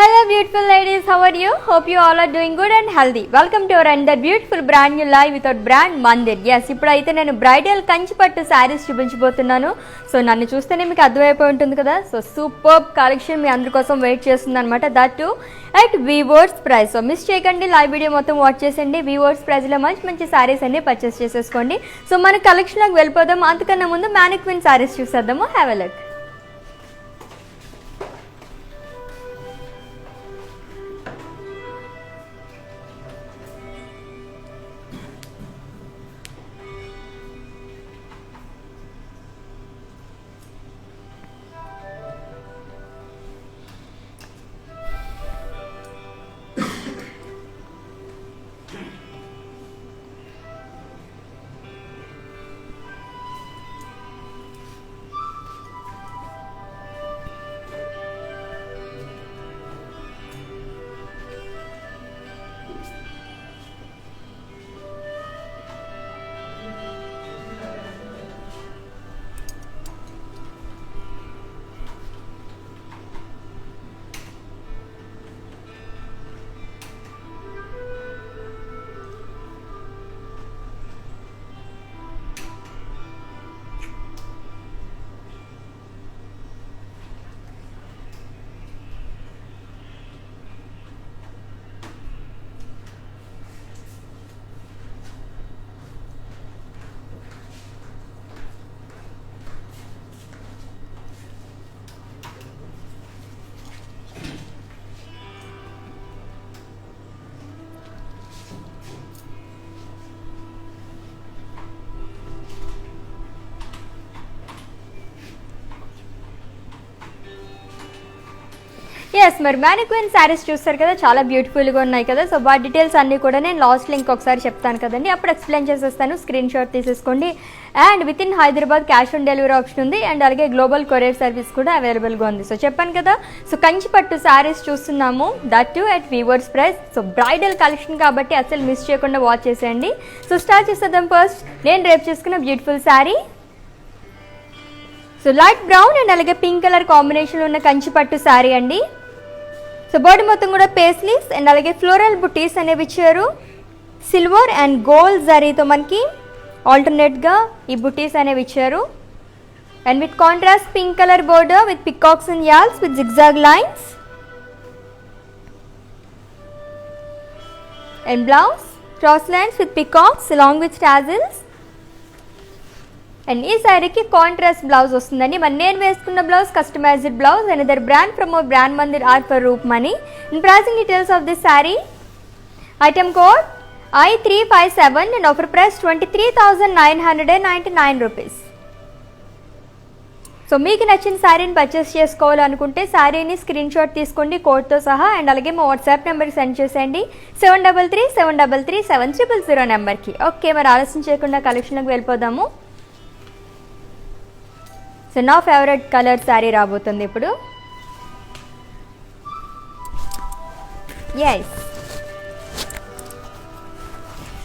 Hello beautiful ladies, how are you? Hope you all are doing good and healthy. Welcome to our another beautiful brand new live with our brand Mandir. Yes, ఇప్పుడైతే నేను bridal Kanchi పట్టు శారీస్ చూపించబోతున్నాను. So నన్ను చూస్తేనే మీకు అర్థమైపోయి ఉంటుంది కదా. సో సూపర్బ్ కలెక్షన్ మీ అందరి కోసం వెయిట్ చేస్తుంది అనమాట. That too at weavers price. So miss చేయకండి, లైవ్ వీడియో మొత్తం వాచ్ చేసేయండి. వీవర్స్ ప్రైస్లో మంచి మంచి శారీస్ అన్ని పర్చేస్ చేసేసుకోండి. సో మన కలెక్షన్లోకి వెళ్ళిపోదాం. అంతకన్నా ముందు మ్యానిక్విన్ శారీస్ చూసేద్దాము. Have a look. ఎస్, మరి మ్యానిక్విన్ శారీస్ చూస్తారు కదా, చాలా బ్యూటిఫుల్గా ఉన్నాయి కదా. సో వాటి డీటెయిల్స్ అన్నీ కూడా నేను లాస్ట్ లింక్ ఒకసారి చెప్తాను కదండి, అప్పుడు ఎక్స్ప్లెయిన్ చేసేస్తాను. స్క్రీన్ షాట్ తీసేసుకోండి. And with in Hyderabad cash on delivery option ఉంది. అండ్ అలాగే గ్లోబల్ కొరియర్ సర్వీస్ కూడా అవైలబుల్గా ఉంది. సో చెప్పాను కదా, సో కంచి పట్టు శారీస్ చూస్తున్నాము, that too at weavers price. So bridal collection కాబట్టి అసలు మిస్ చేయకుండా వాచ్ చేసేయండి. సో స్టార్ట్ చేసేద్దాం. ఫస్ట్ నేను రేపు చేసుకున్న beautiful sari. So light brown and అలాగే పింక్ కలర్ కాంబినేషన్లో ఉన్న కంచి పట్టు శారీ అండి. సో బాడీ మొత్తం కూడా పేస్లీస్ అండ్ అలాగే ఫ్లోరల్ బుటీస్ అనేవి ఇచ్చారు. సిల్వర్ అండ్ గోల్డ్ జరీతో మనకి ఆల్టర్నేట్గా ఈ బుటీస్ అనేవి ఇచ్చారు. And with contrast pink colour border with peacocks and యాల్స్ with zigzag lines. And blouse cross lines with peacocks along with tassels. And ఈ శారీకి కాంట్రాస్ట్ బ్లౌజ్ వస్తుందండి. మరి నేను వేసుకున్న blouse customized blouse. And either brand from our brand Mandir are for Roop Mani. And pricing details of this sari. Item code I357 and offer price 23,999 rupees. So మీకు నచ్చిన శారీని purchase చేసుకోవాలనుకుంటే శారీని స్క్రీన్ షాట్ తీసుకోండి కోడ్తో సహా. అండ్ అలాగే మా వాట్సాప్ నెంబర్కి సెండ్ చేసేయండి 7337337000 నెంబర్కి. ఓకే, మరి ఆలస్యం చేయకుండా కలెక్షన్లోకి వెళ్ళిపోదాము. సో నా ఫేవరెట్ కలర్ శారీ రాబోతుంది ఇప్పుడు. Yes,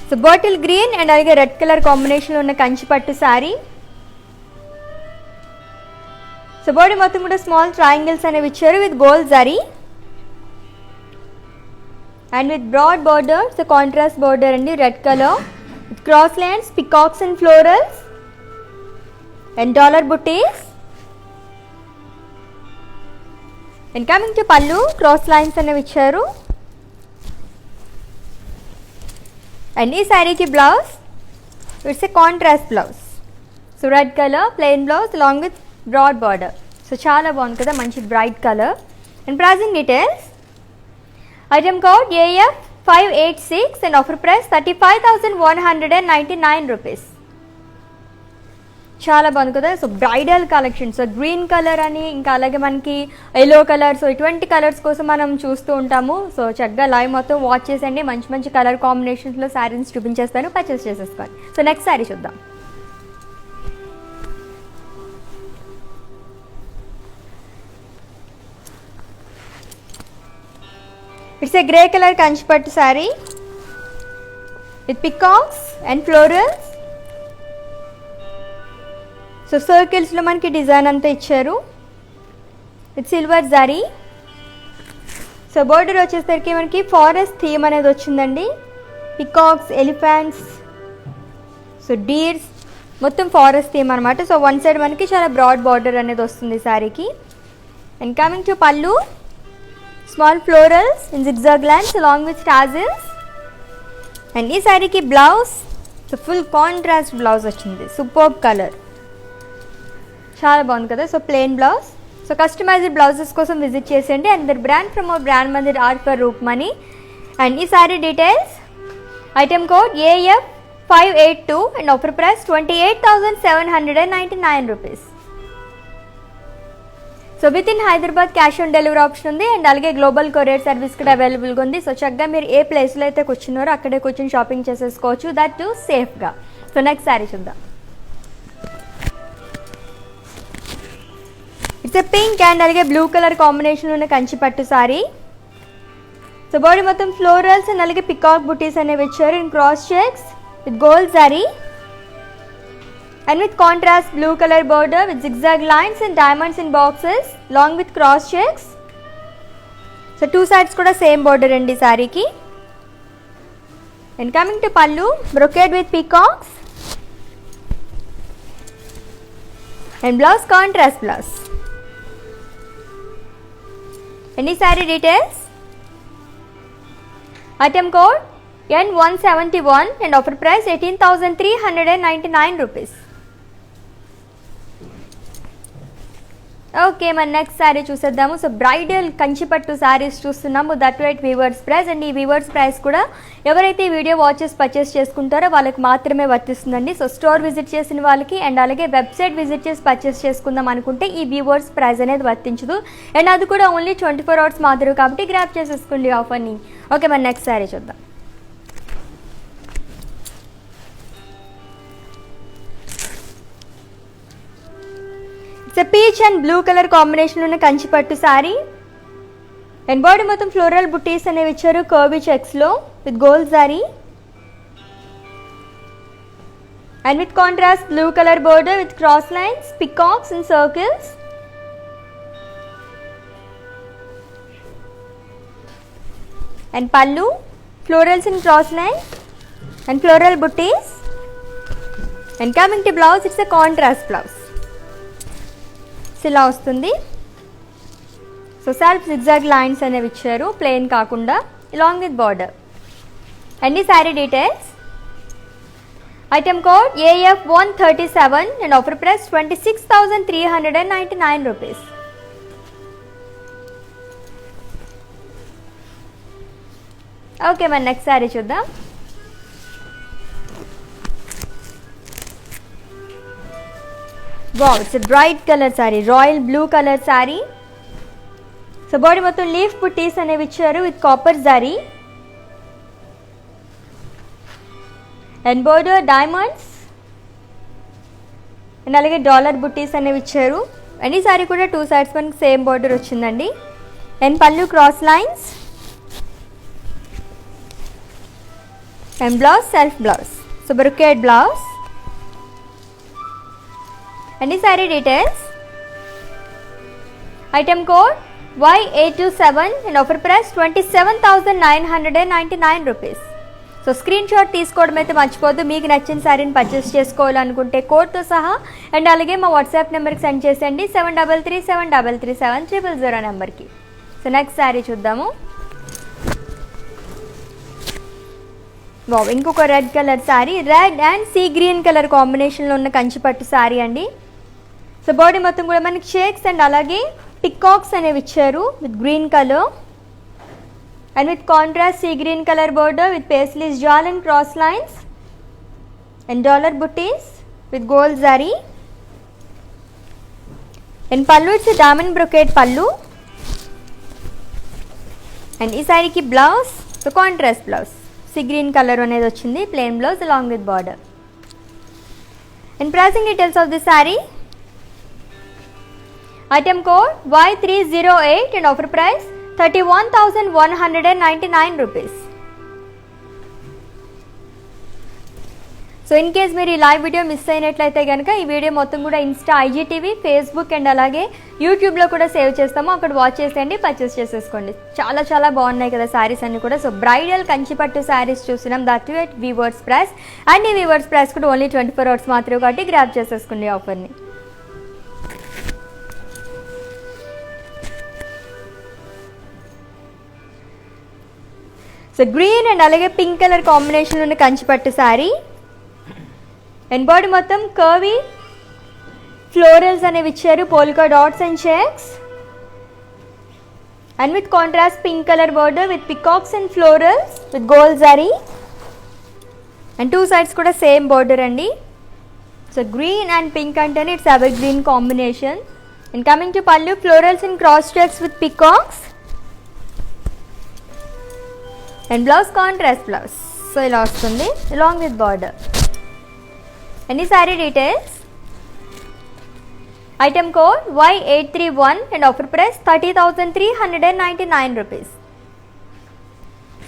so bottle green and అలాగే రెడ్ కలర్ కాంబినేషన్లో ఉన్న కంచి పట్టు శారీ. సో బాడీ మొత్తం కూడా స్మాల్ ట్రయాంగిల్స్ అనేవి ఇచ్చారు with gold zari and with broad border. So contrast border అండి, red colour with cross lines, peacocks and florals and dollar booties. And coming to pallu, cross lines అనేవి ఇచ్చారు. And ఈ శారీకి blouse it's a contrast blouse. So red colour plain blouse along with broad border. So చాలా బాగుంది కదా, మంచి bright colour. And pricing details. Item code AF586 and offer price 35,199 rupees. చాలా బాగుంది కదా. So bridal collection. So green colour అని, ఇంకా అలాగే మనకి ఎల్లో కలర్, సో ఇటువంటి కలర్స్ కోసం మనం చూస్తూ ఉంటాము. సో చక్కగా లైవ్ మొత్తం వాచ్ చేసండి. మంచి మంచి కలర్ కాంబినేషన్స్లో శారీస్ చూపించేస్తాను, పర్చేస్ చేసేసుకోండి. సో నెక్స్ట్ శారీ చూద్దాం. It's a grey colour Kanchi pattu sari with peacocks and florals. So సర్కిల్స్లో మనకి డిజైన్ అంతా ఇచ్చారు with silver zari. So so border వచ్చేసరికి మనకి ఫారెస్ట్ థీమ్ అనేది వచ్చిందండి. పికాక్స్, ఎలిఫెంట్స్, సో డీర్స్, మొత్తం ఫారెస్ట్ థీమ్ అనమాట. సో వన్ సైడ్ మనకి చాలా బ్రాడ్ బార్డర్ అనేది వస్తుంది శారీకి. And coming to pallu, small florals in zigzag lines along with tassels. And ఈ శారీకి blouse, so full contrast blouse వచ్చింది, సూపర్బ్ కలర్, చాలా బాగుంది కదా. So plain blouse. So customized blouses కోసం విజిట్ చేసేయండి. And their brand from our brand Mandir art for Roopmani. And ఈ sari details, item code AF582 and offer price 28,799 rupees. So with in Hyderabad cash on delivery option ఉంది. And అలాగే global courier service కూడా అవైలబుల్గా ఉంది. So చక్కగా మీరు ఏ ప్లేస్లో అయితే కూర్చున్నారో అక్కడే కూర్చొని షాపింగ్ చేసేసుకోవచ్చు, దట్ టు సేఫ్గా. సో నెక్స్ట్ శారీ చూద్దాం. ఇట్స్ ఎ పింక్ అండ్ అలాగే బ్లూ కలర్ కాంబినేషన్ ఉన్న కంచి పట్టు శారీ. సో బాడీ మొత్తం ఫ్లోరల్స్ అండ్ అలాగే పికాక్ బుటీస్ అనేవి ఇచ్చారు in cross checks with gold zari and with contrast blue color border with zigzag lines and diamonds in boxes along with cross checks. So two sides kuda same border andi saree ki. And coming to pallu, brocade with peacocks and blouse contrast blouse. Any saree details, item code N171 and offer price 18,399 rupees. Okay, మన next sari చూసేద్దాము. So bridal కంచిపట్టు శారీస్ చూస్తున్నాము, that right weavers price. And ఈ weavers price కూడా ఎవరైతే ఈ video watches purchase చేసుకుంటారో వాళ్ళకి మాత్రమే వర్తిస్తుందండి. సో స్టోర్ విజిట్ చేసిన వాళ్ళకి అండ్ అలాగే వెబ్సైట్ విజిట్ చేసి పర్చేస్ చేసుకుందాం అనుకుంటే ఈ వీవర్స్ ప్రైస్ అనేది వర్తించదు. అండ్ అది కూడా ఓన్లీ 24 hours మాత్రమే, కాబట్టి గ్రాప్ చేసేసుకోండి ఆఫర్ని. ఓకే, మన నెక్స్ట్ శారీ చూద్దాం. It's a peach and blue colour combination ఉన్న కంచి పట్టు శారీ. అండ్ బాడీ మొత్తం ఫ్లోరల్ బుటీస్ అనేవి ఇచ్చారు కర్వీ చెక్స్లో with gold zari and with contrast blue colour border with cross lines, peacocks and circles. And pallu, florals in cross lines and floral booties. And coming to blouse, it's a contrast blouse, ఇలా వస్తుంది. So self zigzag lines అనేవి ఇచ్చారు plain కాకుండా along with border. And ఈ sari details, item code AF137 and offer price 26,399 rupees. Okay, మన next sari చూద్దాం. Wow, it's bright colour sari, royal blue colour sari. So body మొత్తం leaf బుటీస్ అనేవి ఇచ్చారు with copper zari and border diamonds and అలాగే dollar బుటీస్ అనేవి ఇచ్చారు. And ఈ శారీ కూడా టూ సైడ్స్ మనకి సేమ్ బోర్డర్ వచ్చిందండి. And pallu cross lines and blouse self blouse, so brocade blouse. And the saree details, item code Y827 and offer price 27,999 rupees. So screenshot తీసుకోవడం అయితే మర్చిపోద్దు. మీకు నచ్చిన శారీని పర్చేస్ చేసుకోవాలనుకుంటే కోడ్తో సహా అండ్ అలాగే మా వాట్సాప్ నెంబర్కి సెండ్ చేసేయండి 7337337000 నెంబర్కి. సో నెక్స్ట్ శారీ చూద్దాము. వావ్, ఇంకొక red colour sari, red and see green colour కాంబినేషన్లో ఉన్న కంచిపట్టు శారీ అండి. సో బాడీ మొత్తం కూడా మనకి షేక్స్ అండ్ అలాగే పికాక్స్ అనేవి ఇచ్చారు with green colour and with contrast sea green colour border with paisleys jaal and cross lines and dollar booties with gold zari. And pallu, it's diamond brocade pallu. And ఈ శారీకి blouse, so contrast blouse, sea green colour అనేది వచ్చింది, plain blouse along with border. And pricing details of the sari, item code Y308 and offer price 31,199 rupees. So in case మీరు ఈ live video miss అయినట్లయితే కనుక ఈ video మొత్తం కూడా Insta, IGTV, Facebook and అలాగే యూట్యూబ్లో కూడా సేవ్ చేస్తాము. అక్కడ వాచ్ చేసేయండి, పర్చేస్ చేసేసుకోండి. చాలా చాలా బాగున్నాయి కదా శారీస్ అన్ని కూడా. సో బ్రైడల్ కంచిపట్టు శారీస్ చూస్తున్నాం, that at weavers price. And ఈ వీవర్స్ ప్రైస్ కూడా ఓన్లీ 24 hours మాత్రమే కాబట్టి గ్రాప్ చేసేసుకోండి ఆఫర్ని. సో గ్రీన్ అండ్ అలాగే పింక్ కలర్ కాంబినేషన్ ఉన్న కంచిపట్టు శారీ. అండ్ బాడీ మొత్తం కర్వీ ఫ్లోరల్స్ అనేవి ఇచ్చారు, polka dots and checks. And with contrast pink colour border with peacocks and florals with gold zari. And two sides కూడా సేమ్ బార్డర్ అండి. So green and pink అంటేనే it's ever green combination. And coming to పళ్ళు, florals in cross checks with peacocks. And blouse contrast blouse. So ఇలా వస్తుంది along with border. Any saree details? Item code Y831 and offer price 30,399 rupees.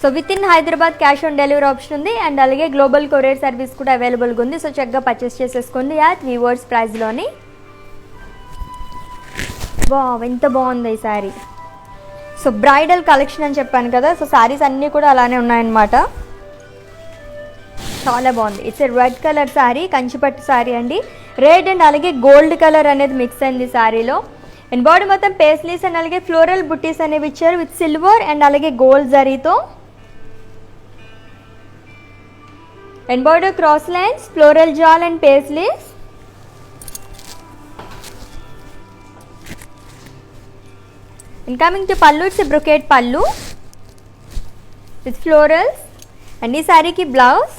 So with in Hyderabad cash on delivery option ఉంది and అలాగే global courier service కూడా అవైలబుల్గా ఉంది. So చక్కగా purchase చేసేసుకోండి at weavers ప్రైస్లోని. Wow, ఎంత బాగుంది ఈ శారీ. సో బ్రైడల్ కలెక్షన్ అని చెప్పాను కదా, సో శారీస్ అన్నీ కూడా అలానే ఉన్నాయన్నమాట. చాలా బాగుంది. It's red colour sari, Kanchipattu sari అండి. రెడ్ అండ్ అలాగే గోల్డ్ కలర్ అనేది మిక్స్ అయింది శారీలో. అండ్ బాడీ మొత్తం పేస్లీస్ అండ్ అలాగే ఫ్లోరల్ బుట్టీస్ అనేవి ఇచ్చారు విత్ సిల్వర్ అండ్ అలాగే గోల్డ్ జరీతో. And border cross lines, floral jaal and paisleys. And coming to pallu, it's brocade pallu with florals. And ఈ శారీకి బ్లౌజ్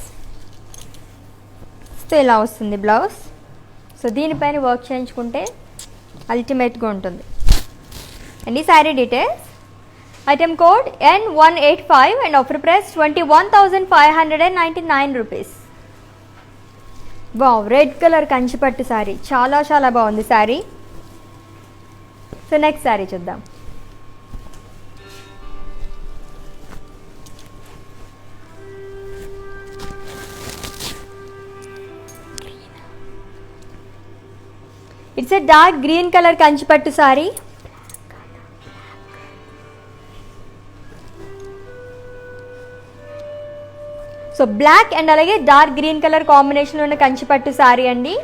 సో ఇలా వస్తుంది బ్లౌజ్. సో దీనిపైన వర్క్ చేయించుకుంటే అల్టిమేట్గా ఉంటుంది. అండ్ ఈ sari details. Item code N185 and offer price 21,599 rupees. Wow, red colour కంచిపట్టు శారీ, చాలా చాలా బాగుంది శారీ. సో నెక్స్ట్ శారీ చూద్దాం. It's a dark green colour Kanchipattu sari. So black and అలాగే డార్క్ గ్రీన్ కలర్ కాంబినేషన్లో ఉన్న కంచిపట్టు సారీ అండి.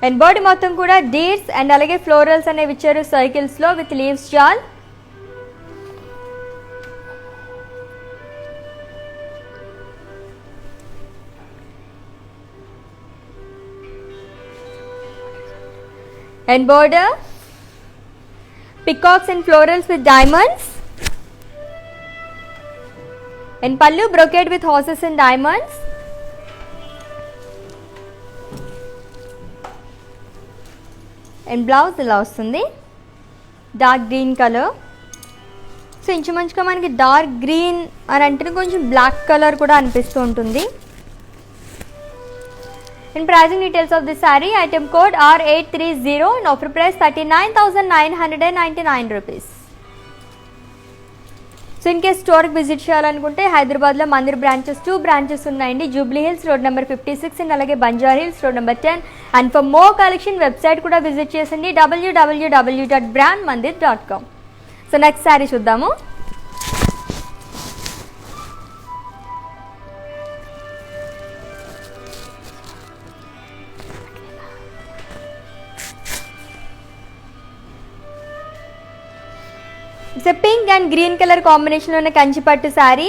అండ్ బాడీ మొత్తం కూడా డీర్స్ అండ్ అలాగే ఫ్లోరల్స్ అనేవి ఇచ్చారు సర్కిల్స్లో with leaves jaal. And border peacocks and florals with diamonds. And pallu brocade with horses and diamonds. And blouse ఇలా వస్తుంది డార్క్ గ్రీన్ కలర్. సో ఇంచుమంచుగా మనకి డార్క్ గ్రీన్ అని అంటే కొంచెం బ్లాక్ కలర్ కూడా అనిపిస్తూ ఉంటుంది. In pricing details of this saree, item code R830 and offer price 39,999 rupees. So in case స్టోర్కి విజిట్ చేయాలనుకుంటే హైదరాబాద్లో మందిర్ బ్రాంచెస్ 2 బ్రాంచెస్ ఉన్నాయండి. Jubilee Hills road number 56 and అలాగే Banjara Hills road number 10. And for more collection website కూడా visit చేసండి www.brandmandir.com. సో నెక్స్ట్ శారీ చూద్దాము. It's a pink and green colour కాంబినేషన్లో ఉన్న కంచిపట్టు శారీ.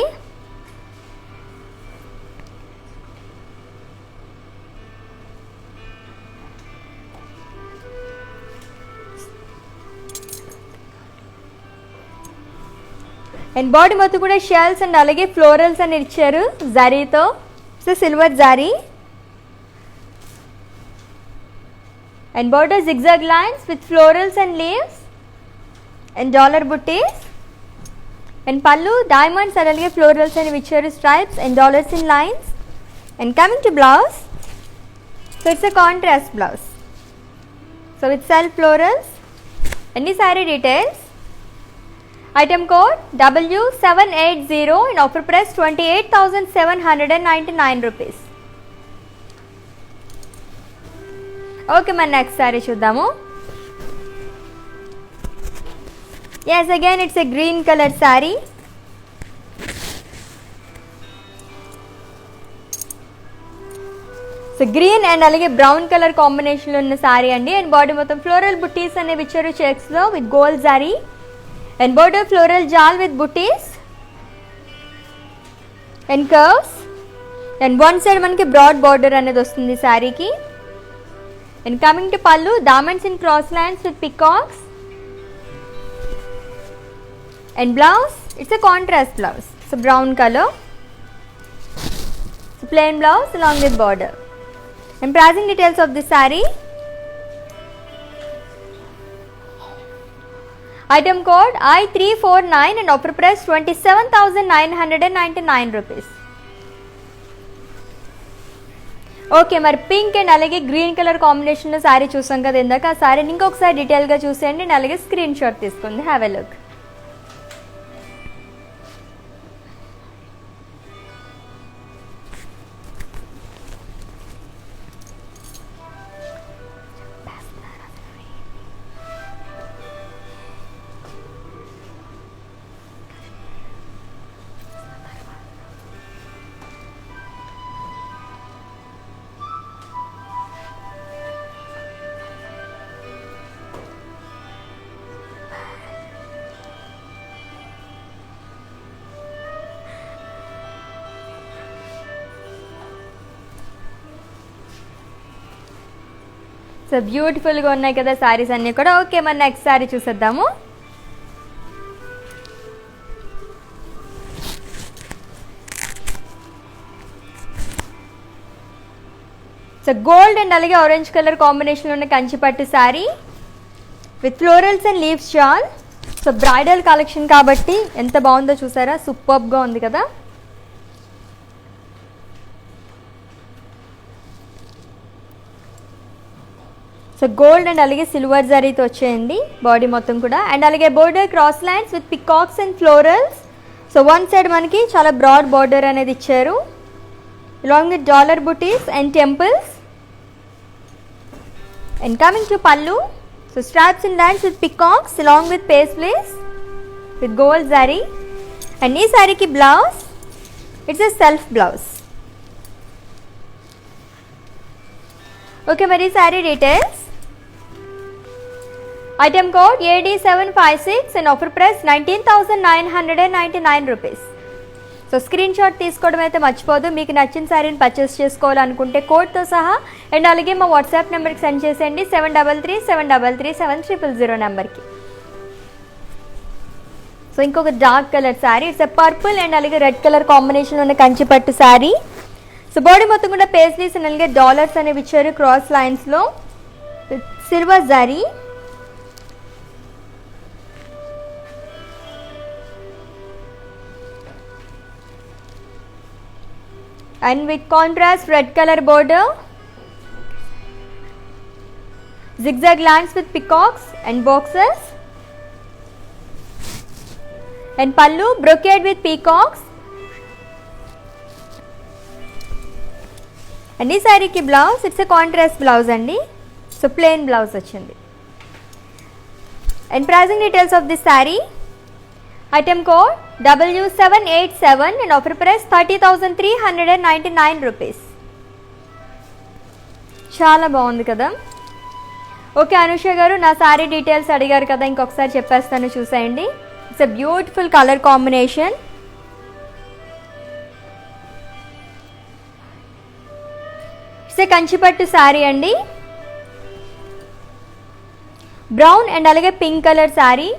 అండ్ బాడీ మొత్తం కూడా షెల్స్ అండ్ అలాగే ఫ్లోరల్స్ అని ఇచ్చారు జరీతో. So silver zari. And border zigzag lines with florals and leaves and dollar booties. And pallu diamonds and alage florals and vichary stripes and dollars in lines. And coming to blouse, so it's a contrast blouse, so with self florals. Any saree details, item code W780 and offer price 28,799 rupees. Okay, మన next sari చూద్దాము. Yes, again it's a green colour sari. So green and అలాగే brown colour కాంబినేషన్లో ఉన్న శారీ అండి. And body మొత్తం floral booties అనేవి ఇచ్చారు చెక్స్లో with gold sari. And border floral jaal with booties and curves. And one side మనకి బ్రాడ్ బార్డర్ అనేది వస్తుంది శారీకి. And coming to pallu, diamonds in cross lines with peacocks. And blouse, it's a contrast blouse. So brown color. So plain blouse along with border. And pricing details of this saree. Item code I349 and offer price 27,999 rupees. Okay, మరి pink and అలాగే green colour కాంబినేషన్లో శారీ చూసాం కదా ఇందాక. ఆ శారీని ఇంకొకసారి డీటెయిల్గా చూసేయండి అండ్ అలాగే స్క్రీన్ షాట్ తీసుకోండి. Have a look. సో బ్యూటిఫుల్గా ఉన్నాయి కదా శారీస్ అన్నీ కూడా. ఓకే, మన నెక్స్ట్ శారీ చూసేద్దాము. సో గోల్డ్ అండ్ అలాగే ఆరెంజ్ కలర్ కాంబినేషన్లో ఉన్న కంచిపట్టు sari with florals and leaves shawl. So bridal collection కాబట్టి ఎంత బాగుందో చూసారా, సూపర్గా ఉంది కదా. సో గోల్డ్ అండ్ అలాగే సిల్వర్ జరీతో వచ్చేయండి బాడీ మొత్తం కూడా. అండ్ అలాగే border cross lines with peacocks and florals. So one side మనకి చాలా బ్రాడ్ బార్డర్ అనేది ఇచ్చారు along with dollar buttis and temples. And coming to pallu, so straps and lines with peacocks along with paisleys with gold zari. And ఈ శారీకి blouse, it's a self blouse. Okay, మరి sari details. Item code AD756 and offer price 19,999 rupees. So screenshot తీసుకోవడం అయితే మర్చిపోదు. మీకు నచ్చిన శారీని purchase చేసుకోవాలనుకుంటే కోడ్తో సహా అండ్ అలాగే మా వాట్సాప్ నెంబర్కి సెండ్ చేసేయండి 7337337000 నెంబర్కి. సో ఇంకొక dark colour sari, it's a purple and అలాగే రెడ్ కలర్ కాంబినేషన్ ఉన్న కంచిపట్టు శారీ. సో బాడీ మొత్తం కూడా పేస్లీస్ అండ్ అలాగే డాలర్స్ అనేవి ఇచ్చారు క్రాస్ లైన్స్లో silver zari. And with contrast red color border, zigzag lines with peacocks and boxes, and pallu brocade with peacocks. And this saree ki blouse, it's a contrast blouse andi, so plain blouse vachindi. And pricing details of this saree. Item code W787 and offer price 30,399 rupees. చాలా బాగుంది కదా. Okay Anusha గారు, నా sari details అడిగారు కదా, ఇంకొకసారి చెప్పేస్తాను చూసేయండి. It's a beautiful colour combination. It's a Kanchipattu sari అండి. బ్రౌన్ అండ్ అలాగే pink colour sari.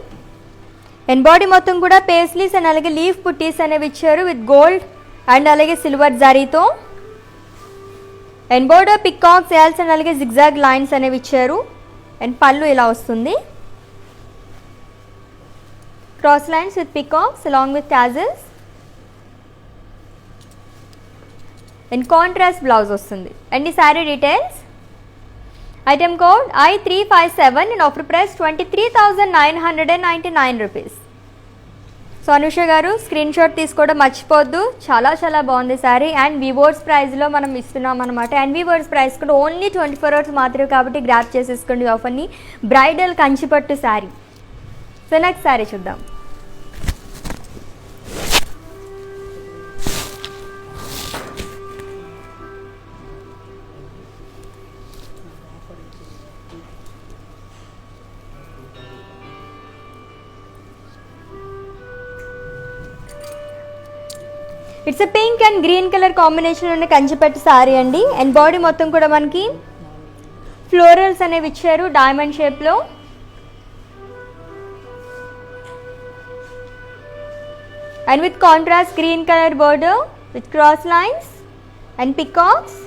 And body మొత్తం కూడా పేస్లీస్ అండ్ అలాగే లీఫ్ పుట్టీస్ అనేవి ఇచ్చారు విత్ గోల్డ్ అండ్ అలాగే సిల్వర్ జరీతో. అండ్ బోర్డర్ పికాక్స్ ఎల్స్ అండ్ అలాగే జిగ్జాగ్ లైన్స్ అనేవి ఇచ్చారు. అండ్ పళ్ళు ఇలా వస్తుంది, cross lines with peacocks along with tassels. And contrast blouse వస్తుంది. అండ్ ఈ sari details. Item code I357 and offer price 23,999 rupees. So Anusha గారు స్క్రీన్ షాట్ తీసుకోవడం మర్చిపోద్దు. చాలా చాలా బాగుంది శారీ అండ్ వివోర్స్ ప్రైస్లో మనం ఇస్తున్నాం అనమాట. అండ్ వివోర్స్ ప్రైస్ కూడా ఓన్లీ 24 hours మాత్రమే కాబట్టి గ్రాప్ చేసేసుకోండి ఆఫర్ని. బ్రైడల్ కంచిపట్టు శారీ. సో నెక్స్ట్ శారీ చూద్దాం. It's a pink and green colour combination ఉన్న కంచిపట్టు సారీ అండి. అండ్ బాడీ మొత్తం కూడా మనకి ఫ్లోరల్స్ అనేవి ఇచ్చారు డైమండ్ షేప్లో. And with contrast green colour border with cross lines and peacocks.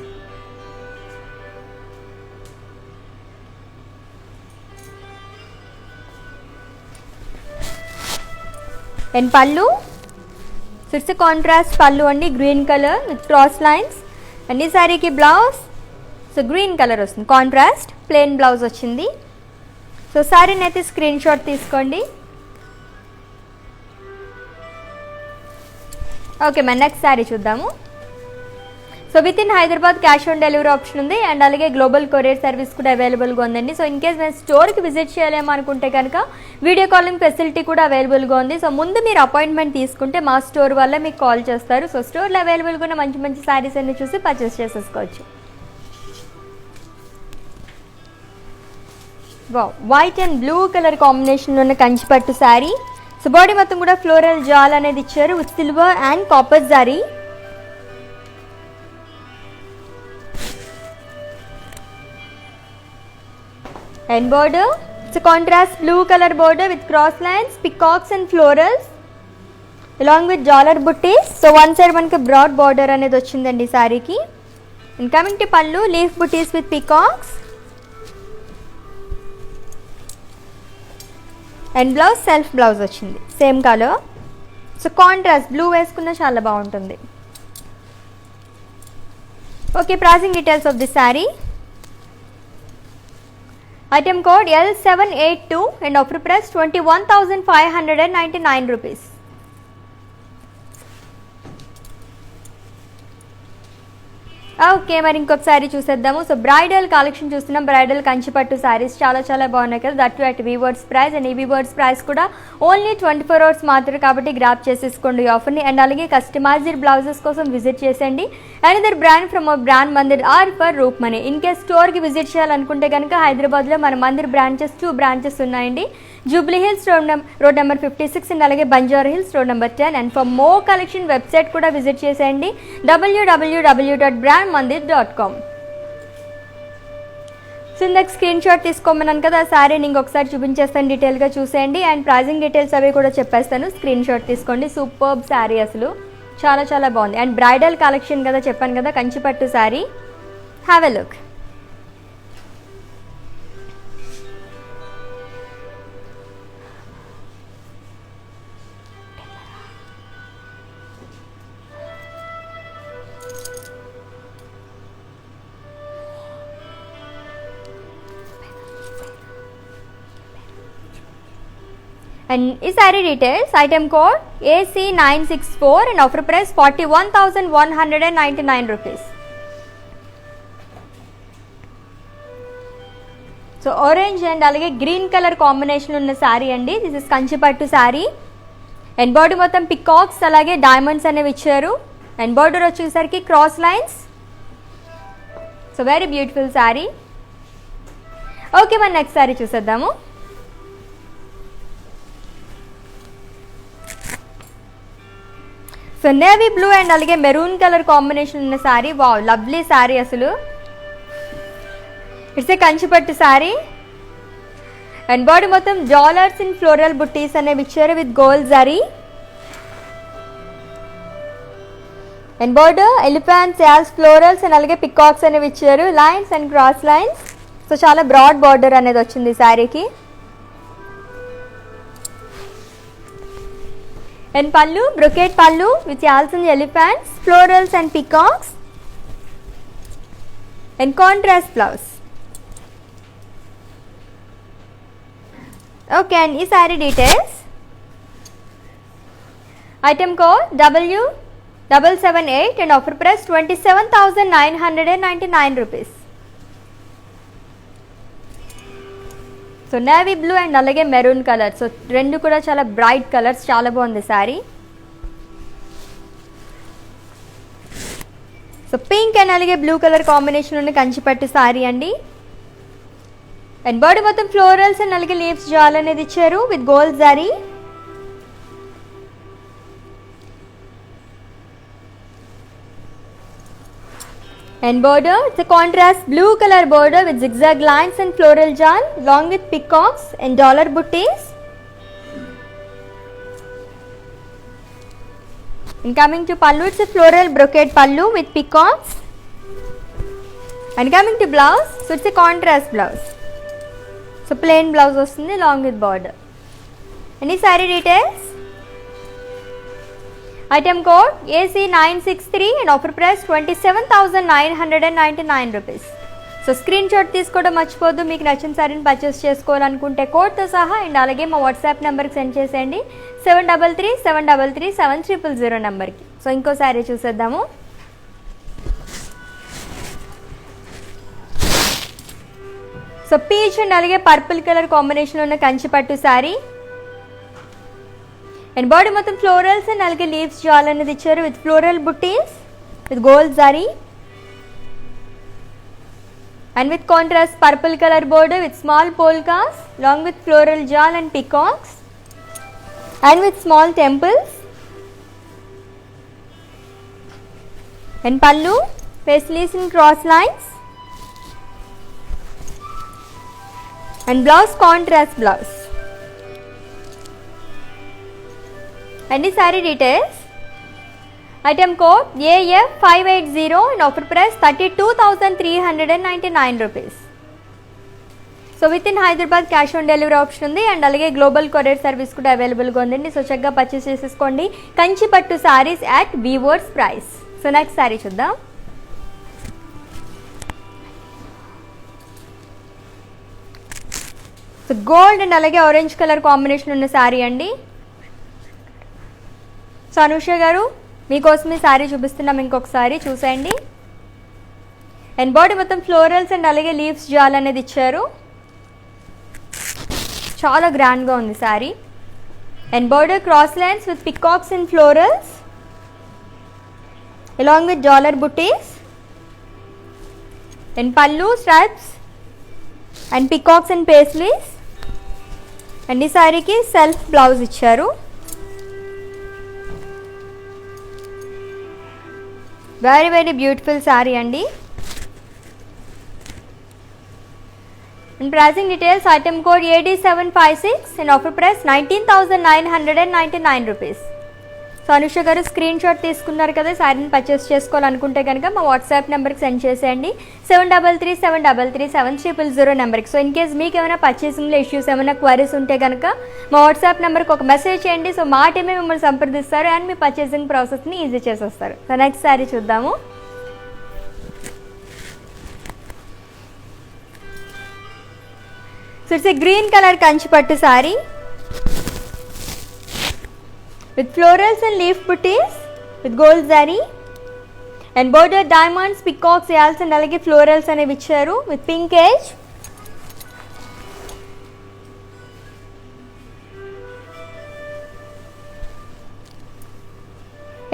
And పళ్ళు, సో ఇట్స్ కాంట్రాస్ట్ పళ్ళు అండి, green colour with cross lines. And ఈ శారీకి బ్లౌజ్ సో గ్రీన్ కలర్ వస్తుంది, కాంట్రాస్ట్ ప్లెయిన్ బ్లౌజ్ వచ్చింది. సో శారీని అయితే స్క్రీన్ షాట్ తీసుకోండి. ఓకే మన నెక్స్ట్ శారీ చూద్దాము. So with in Hyderabad cash on delivery option ఉంది అండ్ అలాగే గ్లోబల్ కొరియర్ సర్వీస్ కూడా అవైలబుల్గా ఉందండి. సో ఇన్ కేస్ మేము స్టోర్కి విజిట్ చేయలేము అనుకుంటే కనుక వీడియో కాలింగ్ ఫెసిలిటీ కూడా అవైలబుల్గా ఉంది. సో ముందు మీరు అపాయింట్మెంట్ తీసుకుంటే మా స్టోర్ వల్ల మీకు కాల్ చేస్తారు. సో స్టోర్లో అవైలబుల్గా ఉన్న మంచి మంచి శారీస్ అన్ని చూసి పర్చేస్ చేసేసుకోవచ్చు. వైట్ అండ్ బ్లూ కలర్ కాంబినేషన్లో ఉన్న కంచిపట్టు శారీ. సో బాడీ మొత్తం కూడా ఫ్లోరల్ జాల్ అనేది ఇచ్చారు with silver and copper zari. And border, it's a contrast blue color border with cross lines, peacocks and florals along with dollar butties. So one side manaki broad border anedi ochindandi saree ki. And coming to pallu, leaf butties with peacocks. And blouse self blouse ochindi same color. So contrast blue veskunna chaala baaguntundi. Okay, pricing details of this saree. Item code L782 and offer price 21,599 rupees. Okay మరి ఇంకొక శారీ చూసేద్దాము. So bridal collection చూస్తున్నాం. Bridal కంచిపట్టు శారీస్ చాలా చాలా బాగున్నాయి కదా, that at weavers price. And ఈ వీవర్స్ ప్రైస్ కూడా ఓన్లీ 24 hours మాత్రమే కాబట్టి గ్రాప్ చేసేసుకోండి ఈ ఆఫర్ని. అండ్ అలాగే కస్టమైజ్డ్ బ్లౌజెస్ కోసం విజిట్ చేసేయండి. Another brand from brand Mandir are for Roop Mani. In case స్టోర్కి విజిట్ చేయాలనుకుంటే కనుక హైదరాబాద్లో మన మందిర్ బ్రాంచెస్ 2 branches ఉన్నాయండి. Jubilee Hills road number 56 and అలాగే Banjara Hills road number 10. And for more collection website కూడా విజిట్ చేసేయండి www.brandmandir.com. సో ఇందాక స్క్రీన్ షాట్ తీసుకోమన్నాను కదా, ఆ శారీని ఇంకొకసారి చూపించేస్తాను, డీటెయిల్గా చూసేయండి. అండ్ ప్రైజింగ్ డీటెయిల్స్ అవి కూడా చెప్పేస్తాను, స్క్రీన్ షాట్ తీసుకోండి. సూపర్బ్ శారీ అసలు చాలా చాలా బాగుంది. అండ్ బ్రైడల్ కలెక్షన్ కదా చెప్పాను కదా, Kanchipattu sari. Have a look. And ఈ sari details, item code AC964 and offer price 41,199 rupees. So orange and అలాగే గ్రీన్ కలర్ కాంబినేషన్ ఉన్న శారీ అండి. This is Kanchipattu sari. And body మొత్తం పికాక్స్ అలాగే డైమండ్స్ అనేవి ఇచ్చారు. అండ్ బార్డర్ వచ్చేసరికి cross lines. So very beautiful sari. Okay మన నెక్స్ట్ శారీ చూసేద్దాము. సో నేవీ బ్లూ అండ్ అలాగే మెరూన్ కలర్ కాంబినేషన్ ఉన్న శారీ. వావ్ లవ్లీ శారీ అసలు. It's a Kanchipattu sari. And body మొత్తం డాలర్స్ ఇన్ ఫ్లోరల్ బుట్టీస్ అనేవి ఇచ్చారు with gold zari. And border elephants, yalis, florals and అలాగే పికాక్స్ అనేవి ఇచ్చారు, lines and cross lines. So చాలా బ్రాడ్ బార్డర్ అనేది వచ్చింది ఈ శారీకి. And pallu brocade pallu with yalis and elephants, florals and peacocks and contrast blouse. Okay and ఈ sari details. Item code W778 and offer price 27,999 rupees. So navy blue and అలాగే maroon colour, so రెండు కూడా చాలా బ్రైట్ కలర్స్, చాలా బాగుంది శారీ. సో పింక్ అండ్ అలాగే blue colour combination ఉన్న కంచిపట్టు శారీ అండి. అండ్ బాడీ మొత్తం ఫ్లోరల్స్ అండ్ అలాగే లీవ్స్ జాల్ అనేది ఇచ్చారు with gold zari. And border, it's a contrast blue color border with zigzag lines and floral jal along with peacocks and dollar butties. And coming to pallu, it's a floral brocade pallu with peacocks. And coming to blouse, so it's a contrast blouse. So plain blouse vastundi along with border. Any saree details? Item code AC963 and offer price 27,999 rupees. So screenshot తీసుకోవడం మర్చిపోద్దు. మీకు నచ్చిన సారీని purchase చేసుకోవాలనుకుంటే కోడ్తో సహా and అలాగే మా WhatsApp నెంబర్కి సెండ్ చేసేయండి 7333737000 నెంబర్కి. సో ఇంకో సారీ చూసేద్దాము. సో పీచ్ అండ్ అలాగే పర్పుల్ కలర్ కాంబినేషన్ ఉన్న కంచిపట్టు శారీ. అండ్ బాడీ మొత్తం ఫ్లోరల్స్ అండ్ అలాగే లీవ్స్ జాల్ అనేది ఇచ్చారు with floral booties with gold zari and with contrast purple colour border with small polkas long with floral jaal and peacocks and with small temples. And pallu paisleys in cross lines and blouse contrast blouse. And the saree details. Item code AF580 and offer price 32,399 rupees. So with in Hyderabad cash on delivery option ఉంది and అలాగే global courier service కూడా అవైలబుల్గా ఉందండి. So చక్కగా purchase చేసేసుకోండి Kanchipattu saris at weavers price. So next sari చూద్దాం. So gold and అలాగే orange colour combination ఉన్న సారీ అండి. సో అనుష గారు మీకోసం ఈ శారీ చూపిస్తున్నాం, ఇంకొకసారి చూసేయండి. అండ్ బాడీ మొత్తం ఫ్లోరల్స్ అండ్ అలాగే లీవ్స్ జాల్ అనేది ఇచ్చారు, చాలా గ్రాండ్గా ఉంది శారీ. And border cross lines with peacocks and florals along with dollar booties and pallu stripes and peacocks and paisleys. And ఈ సారీకి సెల్ఫ్ బ్లౌజ్ ఇచ్చారు. వెరీ వెరీ బ్యూటిఫుల్ సారీ అండి. And pricing details, item code AD756 and offer price 19,999 rupees. So Anusha గారు screen shot తీసుకున్నారు కదా, శారీని purchase చేసుకోవాలనుకుంటే కనుక మా వాట్సాప్ నెంబర్కి సెండ్ చేసేయండి 7337337000 నెంబర్కి. సో ఇన్ కేస్ మీకు ఏమైనా పర్చేసింగ్లో ఇష్యూస్ ఏమైనా క్వైరీస్ ఉంటే కనుక మా వాట్సాప్ నెంబర్కి ఒక మెసేజ్ చేయండి. సో మా టీమే మిమ్మల్ని సంప్రదిస్తారు అండ్ మీ పర్చేసింగ్ ప్రాసెస్ని ఈజీ చేసేస్తారు. సో నెక్స్ట్ శారీ చూద్దాము. So it's A green colour Kanchipattu sari with florals and leaf booties with gold zari and border diamonds, peacocks, yals and alage florals అనేవి ఇచ్చారు with pink edge.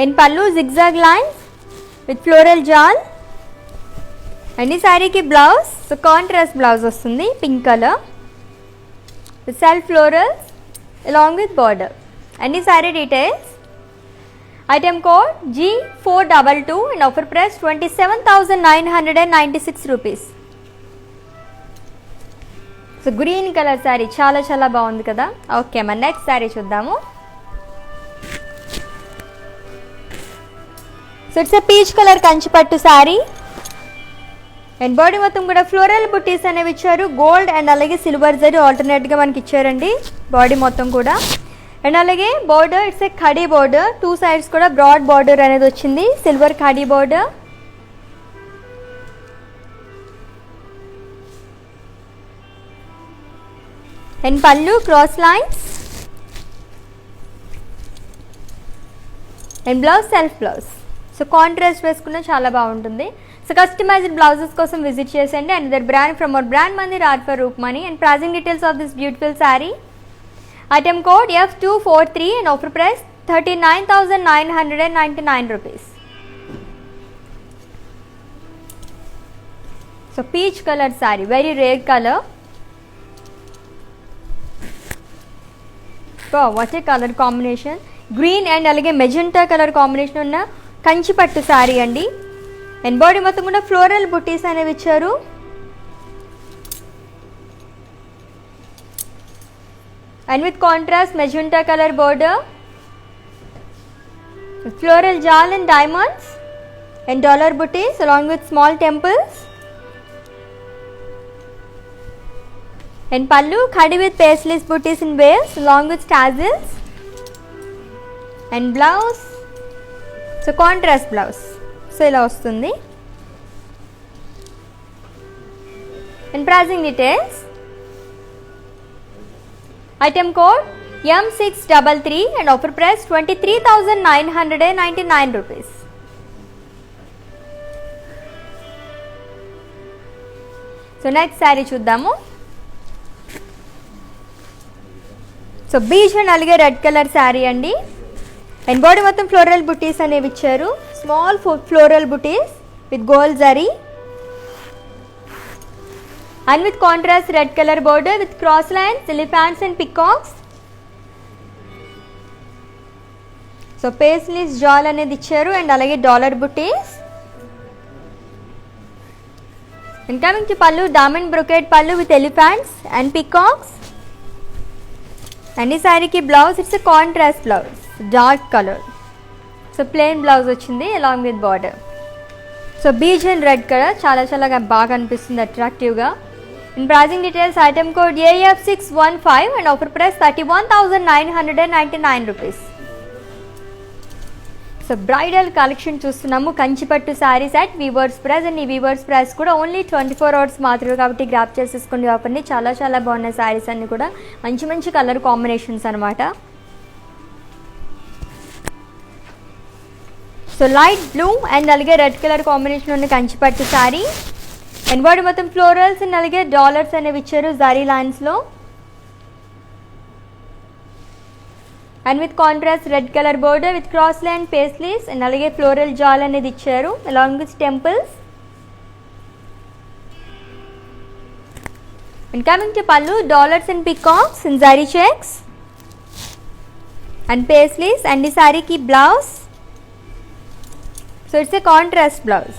and pallu zigzag lines with floral jal. and ఈ సారీకి blouse so contrast blouse వస్తుంది pink colour with self florals along with border. And the saree details, item code G422 and offer price 27,996 rupees. So green colour sari చాలా చాలా బాగుంది కదా. Okay, మన next sari చూద్దాము. So it's a peach colour Kanchipattu sari and body మొత్తం కూడా floral booties అనేవి ఇచ్చారు. గోల్డ్ అండ్ అలాగే సిల్వర్ జరీ ఆల్టర్నేట్గా మనకి ఇచ్చారండి బాడీ మొత్తం కూడా. అండ్ అలాగే border it's a khadi border, two sides కూడా బ్రాడ్ బార్డర్ అనేది వచ్చింది, silver khadi border. And pallu cross lines and blouse self blouse. So contrast వేసుకున్న చాలా బాగుంటుంది. సో కస్టమైజ్డ్ బ్లౌజెస్ కోసం విజిట్ చేసేయండి. And their brand from our brand Mandir are for Roopmani. And pricing details of this beautiful sari. Item code F243 and offer price 39,999 rupees. So peach color saree, very rare color. Wow, what a color combination. Green and alage magenta color combination ఉన్న కంచి పట్టు saree అండి. And body మొత్తం కూడా floral బుటీస్ అనేవి ఇచ్చారు. And with contrast magenta color border, floral jal and diamonds and dollar booties along with small temples. And pallu khadi with paisley booties in waves along with tassels. And blouse, so contrast blouse, so ila vastundi. And pricing details. Item code M633 and offer price 23,999 rupees. So next saree చూద్దాము. So beach and అలాగే red colour sari అండి. And body మొత్తం floral బుటీస్ అనేవి ఇచ్చారు. Small floral butis with gold zari. And with contrast red color border with cross lines, elephants and peacocks. So paisley's jal అనేది ఇచ్చారు and అలాగే dollar buttis. And coming to pallu, diamond brocade pallu with elephants and peacocks. And ఈ సారీకి blouse it's a contrast blouse, dark color. So plain blouse వచ్చింది along with border. So beige and red color చాలా చాలా బాగా అనిపిస్తుంది అట్రాక్టివ్గా. In pricing details, item code AF615 and offer price 31,999 rupees. So bridal collection చూస్తున్నాము. Kanchipattu saris at weavers price. And ఈ weavers price కూడా only 24 hours మాత్రమే కాబట్టి గ్రాప్ చేసేసుకోండి ఆఫర్ని. చాలా చాలా బాగున్నాయి సారీస్ అన్నీ కూడా. మంచి మంచి కలర్ కాంబినేషన్స్ అనమాట. సో లైట్ బ్లూ అండ్ అలాగే రెడ్ కలర్ కాంబినేషన్ ఉన్న కంచిపట్టు సారీ. అండ్ బాడీ మొత్తం ఫ్లోరల్స్ అండ్ అలాగే డాలర్స్ అనేవి ఇచ్చారు జరీ లైన్స్లో. And with contrast red colour border with cross line paisleys and అలాగే ఫ్లోరల్ జాల్ అనేది ఇచ్చారు along with temples. And coming to pallu, dollars and peacocks and zari checks and paisleys. And ఈ సారీకి blouse, so it's a contrast blouse.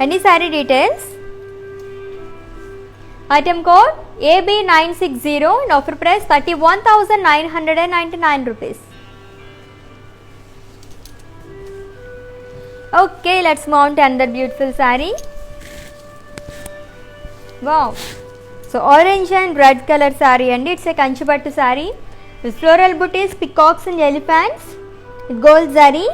Any saree details. Item code AB960 and offer price 31,999 rupees. Okay, let's move on to another beautiful saree. Wow. So orange and red color saree and it's a kanchipattu saree with floral booties, peacocks and elephants with gold zari.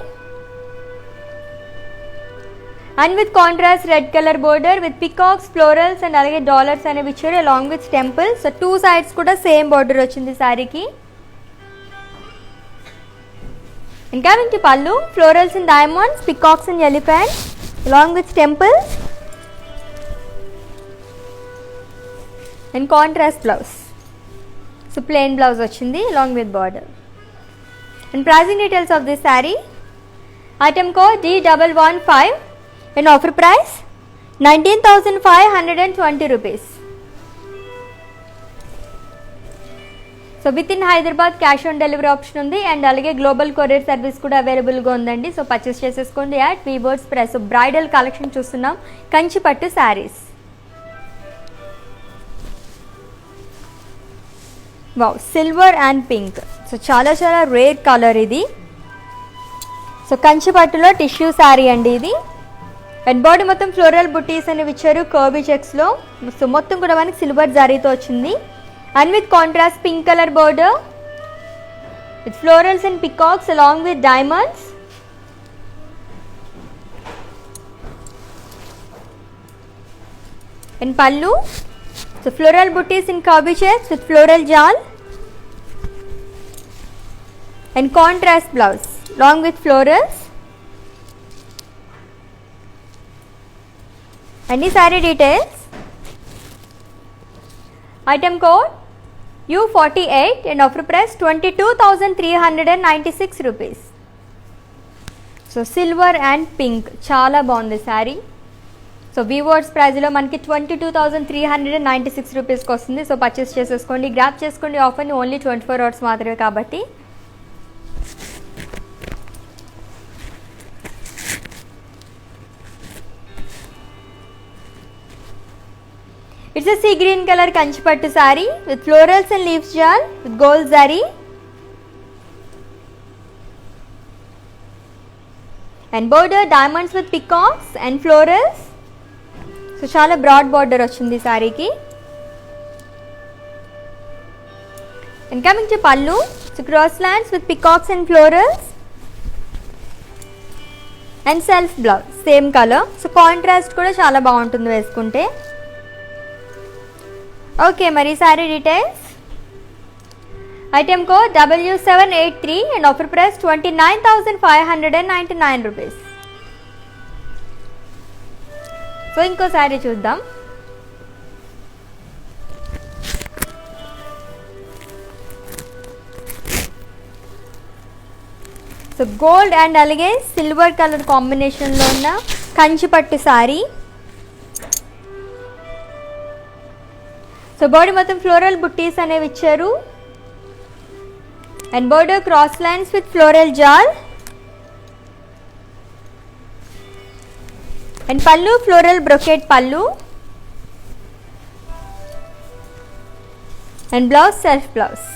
And with contrast red color border with peacocks, florals and alage dollars అనేవి ఇచ్చారు along with temples. So two sides కూడా same border వచ్చింది సారీకి. And coming to pallu, florals and diamonds, peacocks and elephants along with temples. And contrast blouse. So plain blouse వచ్చింది along with border. And pricing details of this saree. Item code D115 and offer price 19,520 rupees. So with in Hyderabad cash on delivery option ఉంది and అలాగే global courier service కూడా అవైలబుల్గా ఉందండి. So purchase చేసేసుకోండి at weavers price. So bridal collection చూస్తున్నాం, Kanchipattu saris. Wow, silver and pink. So చాలా చాలా rare colour ఇది. సో కంచిపట్టులో టిష్యూ శారీ అండి ఇది. అండ్ బాడీ మొత్తం ఫ్లోరల్ బుటీస్ అనేవి ఇచ్చారు కర్వీ చెక్స్లో. సో మొత్తం కూడా మనకి సిల్వర్ జరీతో వచ్చింది. And with contrast pink colour border with florals and peacocks along with diamonds. And pallu, so floral butis in curvy checks with floral jaal. And contrast blouse long with florals. And ఈ sari details. Item code U48 and offer price 22,396 rupees. So silver and pink చాలా బాగుంది sari. So weavers ప్రైజ్లో మనకి 22,396 రూపీస్కి వస్తుంది. So purchase చేసేసుకోండి, grab చేసుకోండి. ఆఫర్ని only 24 hours మాత్రమే కాబట్టి. It's a sea green color Kanchipattu saree with florals and leaves jal with gold zari and border diamonds with peacocks and florals. So చాలా బ్రాడ్ బార్డర్ వచ్చింది సారీకి. అండ్ కమింగ్ టు పల్లు. So cross lines with peacocks and florals and self blouse same colour. So contrast కూడా చాలా బాగుంటుంది వేసుకుంటే. Okay, మరి sorry details. Item code W783 and offer price 29,599 rupees. So ఇంకో సారీ చూద్దాం. సో గోల్డ్ అండ్ అలాగే silver colour కాంబినేషన్లో ఉన్న కంచిపట్టు సారీ. సో బాడీ మొత్తం ఫ్లోరల్ బుట్టీస్ అనేవి ఇచ్చారు. And border cross lines with floral jaal and pallu floral brocade pallu and blouse self blouse.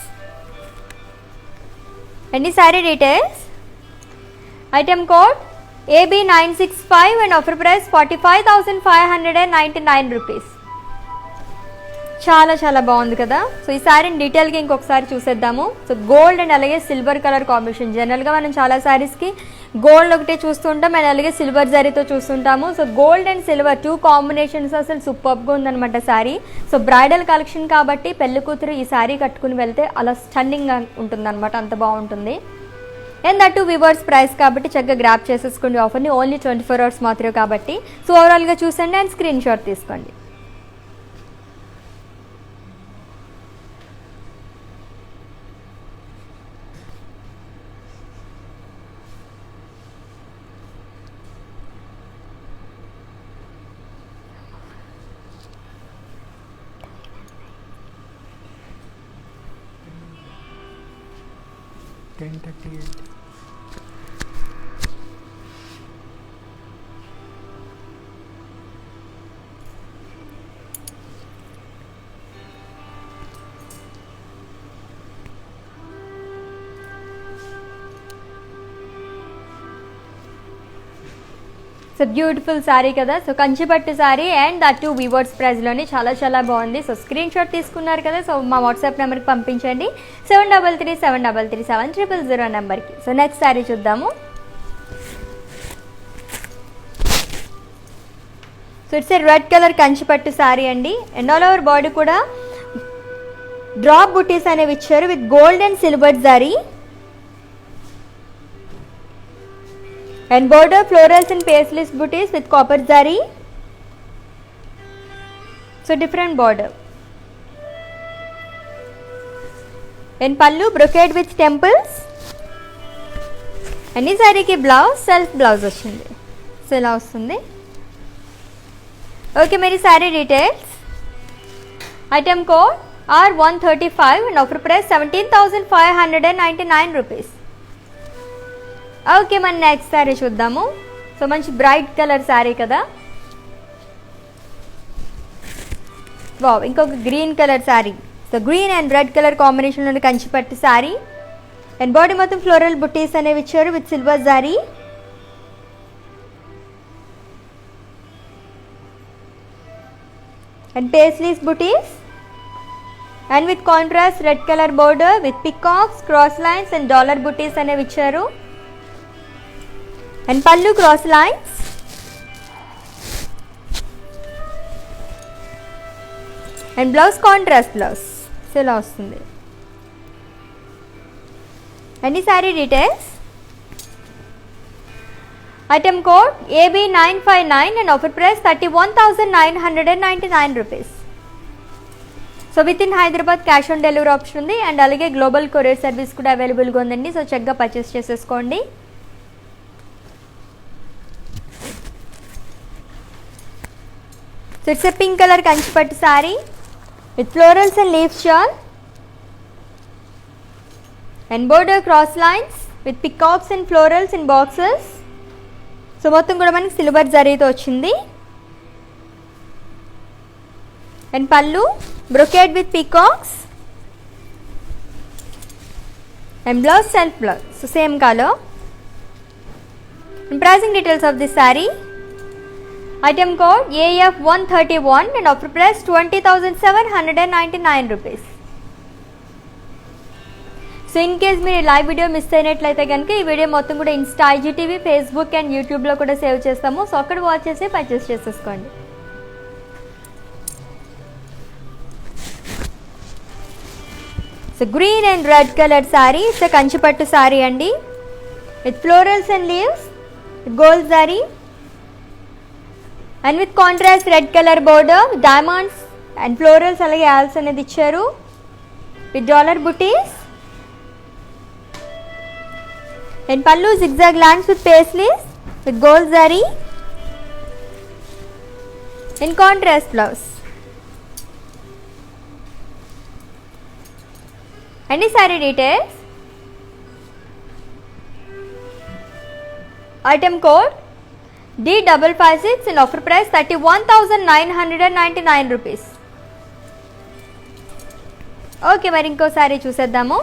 And ఈ sari details. Item code AB965 and offer price 45,599 rupees. చాలా చాలా బాగుంది కదా. సో ఈ శారీని డీటెయిల్గా ఇంకొకసారి చూసేద్దాము. సో గోల్డ్ అండ్ అలాగే సిల్వర్ కలర్ కాంబినేషన్. జనరల్గా మనం చాలా శారీస్కి గోల్డ్ ఒకటే చూస్తుంటాం అండ్ అలాగే సిల్వర్ జరీతో చూస్తుంటాము. So gold and silver 2 combinations అసలు సూపర్గా ఉందన్నమాట శారీ. సో బ్రైడల్ కలెక్షన్ కాబట్టి పెళ్లి కూతురు ఈ శారీ కట్టుకుని వెళ్తే అలా స్టన్నింగ్గా ఉంటుందన్నమాట, అంత బాగుంటుంది. And that to viewers price కాబట్టి చక్కగా గ్రాప్ చేసేసుకోండి ఆఫర్ని. ఓన్లీ 24 hours మాత్రమే కాబట్టి. సో ఓవరాల్గా చూసండి అండ్ స్క్రీన్ షాట్ తీసుకోండి. సో బ్యూటిఫుల్ శారీ కదా. So Kanchipattu sari and that to weavers ప్రైస్లోనే చాలా చాలా బాగుంది. సో స్క్రీన్ షాట్ తీసుకున్నారు కదా. సో మా వాట్సాప్ నెంబర్కి పంపించండి 7337337000 నెంబర్కి. సో నెక్స్ట్ శారీ చూద్దాము. So it's a red colour కంచిపట్టు శారీ అండి. అండ్ ఆల్ ఓవర్ బాడీ కూడా డ్రాప్ బుటీస్ అనేవి ఇచ్చారు with gold and silver zari and border florals and paisley booties with copper zari. So different border and pallu brocade with temples. and ee saree ki blouse self blouse vachindi. So ila vastundi. Okay, meri saree details. Item code R135 and offer price 17,599 rupees. Okay, మన next sari చూద్దాము. So మంచి bright colour sari కదా. Wow, ఇంకొక green colour sari. So green and red colour కాంబినేషన్లో కంచిపట్టు sari and body మొత్తం floral booties అనేవి ఇచ్చారు with silver జారీ and paisleys buttis and with contrast red colour border with peacocks cross lines and dollar బుటీస్ అనేవి ఇచ్చారు. అండ్ పల్లు cross lines and blouse contrast blouse. So ఇలా వస్తుంది. అండ్ ఈ sari details. Item code AB959 and offer price 31,999 rupees. So with in Hyderabad cash on delivery option ఉంది and అలాగే global courier service కూడా అవైలబుల్గా ఉందండి. సో చక్కగా పర్చేస్ చేసేసుకోండి. So it's a pink colour Kanchipattu sari with florals and leaves shawl and border cross lines with peacocks and florals in boxes. So మొత్తం కూడా మనకి సిల్వర్ జరీతో వచ్చింది. And pallu brocade with peacocks and blouse self blouse. So same colour. And pricing details of this sari. Item code AF131 and offer price 20,799 rupees. So in case మీరు live video miss అయినట్లయితే కనుక ఈ video మొత్తం కూడా Insta, IGTV, Facebook and యూట్యూబ్లో కూడా save చేస్తాము. So అక్కడ వాచ్ చేసి పర్చేస్ చేసేసుకోండి. So green and red colour sari. It's Kanchipattu sari అండి with florals and leaves, gold sari and with contrast red colour border, diamonds and florals అలాగే యాల్స్ అనేది ఇచ్చారు with dollar buttis. And pallu zigzag lines with paisleys with gold zari in contrast blouse. And the saree details. Item code D556 and offer price 31,999 rupees. Okay, మరి ఇంకో సారీ చూసేద్దాము.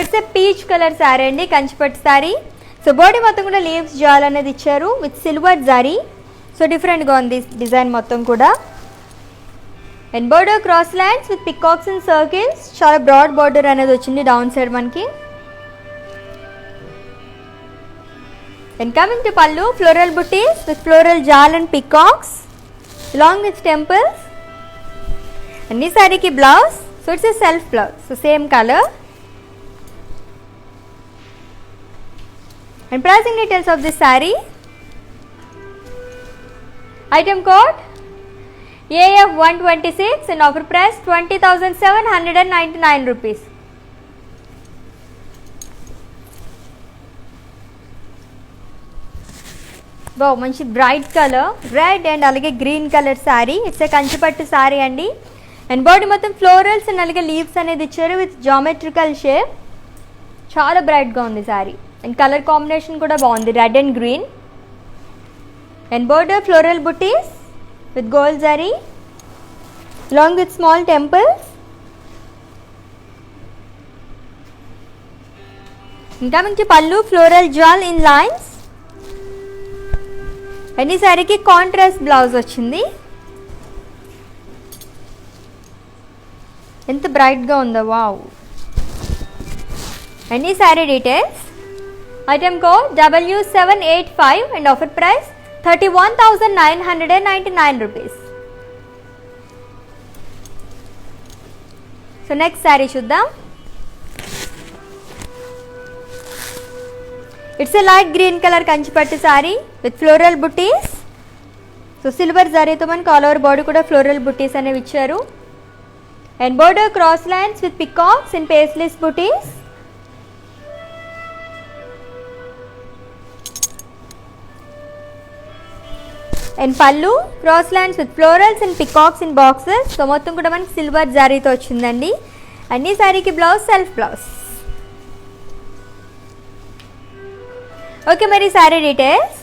It's a peach colour sari అండి, కంచిపట్టు sari. So body మొత్తం కూడా leaves jaal అనేది ఇచ్చారు with silver జారీ. So డిఫరెంట్గా ఉంది డిజైన్ మొత్తం కూడా. And border cross lines with peacocks and circles. చాలా బ్రాడ్ బోర్డర్ అనేది వచ్చింది డౌన్ సైడ్ మనకి. And coming to pallu, floral butis with floral jaal and peacocks along with temples. And this saree ki blouse, so it's a self blouse, so same color. And pricing details of this saree. Item code AF126 and offer price 20,799 rupees. వా మంచి bright colour red and అలాగే green colour sari. It's a Kanchipattu sari అండి. And body మొత్తం florals and అలాగే leaves అనేది ఇచ్చారు with geometrical shape. చాలా బ్రైట్గా ఉంది శారీ అండ్ కలర్ కాంబినేషన్ కూడా బాగుంది, red and green. And border floral butis with gold zari along with small temples. ఇంకా మంచి పళ్ళు ఫ్లోరల్ జాల్ ఇన్ లైన్స్. అండ్ ఈ శారీకి కాంట్రాస్ట్ బ్లౌజ్ వచ్చింది. ఎంత బ్రైట్గా ఉందో, వావ్. అండ్ ఈ sari details. Item code W785 and offer price 31,999 rupees. So next sari చూద్దాం. It's a light green colour Kanchipattu sari with floral butis. So silver జరీతో మనకి ఆల్ ఓవర్ బాడీ కూడా ఫ్లోరల్ బుటీస్ అనేవి ఇచ్చారు. And border cross lines with peacocks and paisleys butis. And pallu cross lines with florals and peacocks in boxes. So మొత్తం కూడా మనకి silver జరీతో వచ్చిందండి. అండ్ ఈ శారీకి బ్లౌజ్ సెల్ఫ్ బ్లౌజ్. ఓకే, మరి sari details.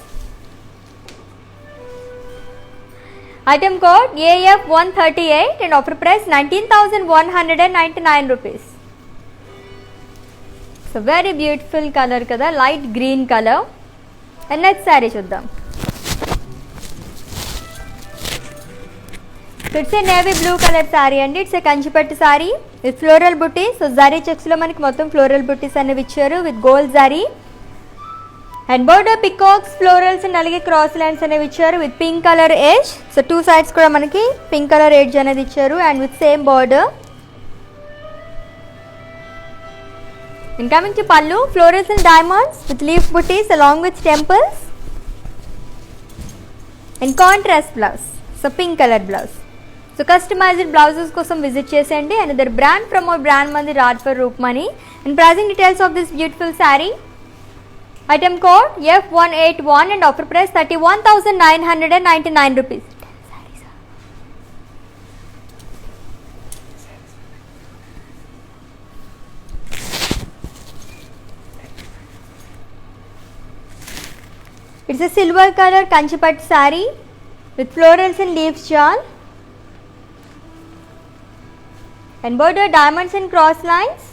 Item code AF138 and offer price 19,199 rupees. So very beautiful colour కదా, light green colour. And next sari చూద్దాం. It's a navy blue colour sari అండి. It's a Kanchipattu sari with floral butis. So zari చెక్స్లో మనకి మొత్తం floral బుటీస్ అనేవి ఇచ్చారు with gold zari. And border peacocks florals and అలాగే cross lines అనేవి ఇచ్చారు with pink colour edge. So two sides కూడా మనకి పింక్ కలర్ ఎడ్జ్ అనేది ఇచ్చారు and with same border. And coming to pallu, florals and diamonds with leaf booties along with temples. And contrast blouse, so pink color blouse. So customized blouses kosam visit chesandi. Another brand from our brand Mandir Art for Rupmani. And pricing details of this beautiful saree. Item code F181 and offer price 31,999 rupees. It's a silver color kanchipat saree with florals and leaves shawl and border diamonds and cross lines.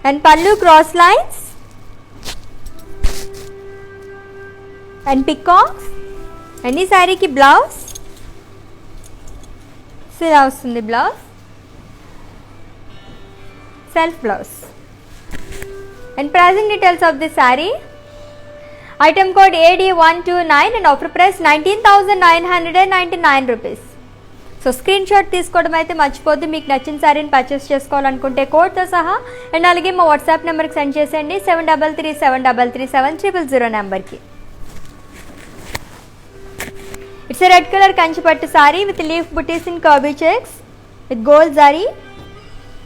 And pallu cross lines and peacocks. And this saree ki blouse. So ఇలా వస్తుంది blouse. Self blouse. And pricing details of this saree. Item code AD129 and offer price 19,999 rupees. So screenshot తీసుకోవడం అయితే మర్చిపోద్దు. మీకు నచ్చిన శారీని purchase చేసుకోవాలనుకుంటే కోడ్తో సహా అండ్ అలాగే మా వాట్సాప్ నెంబర్కి సెండ్ చేసేయండి 7337337000 నెంబర్కి. It's a red colour Kanchipattu sari with leaf butis in curvy checks with gold zari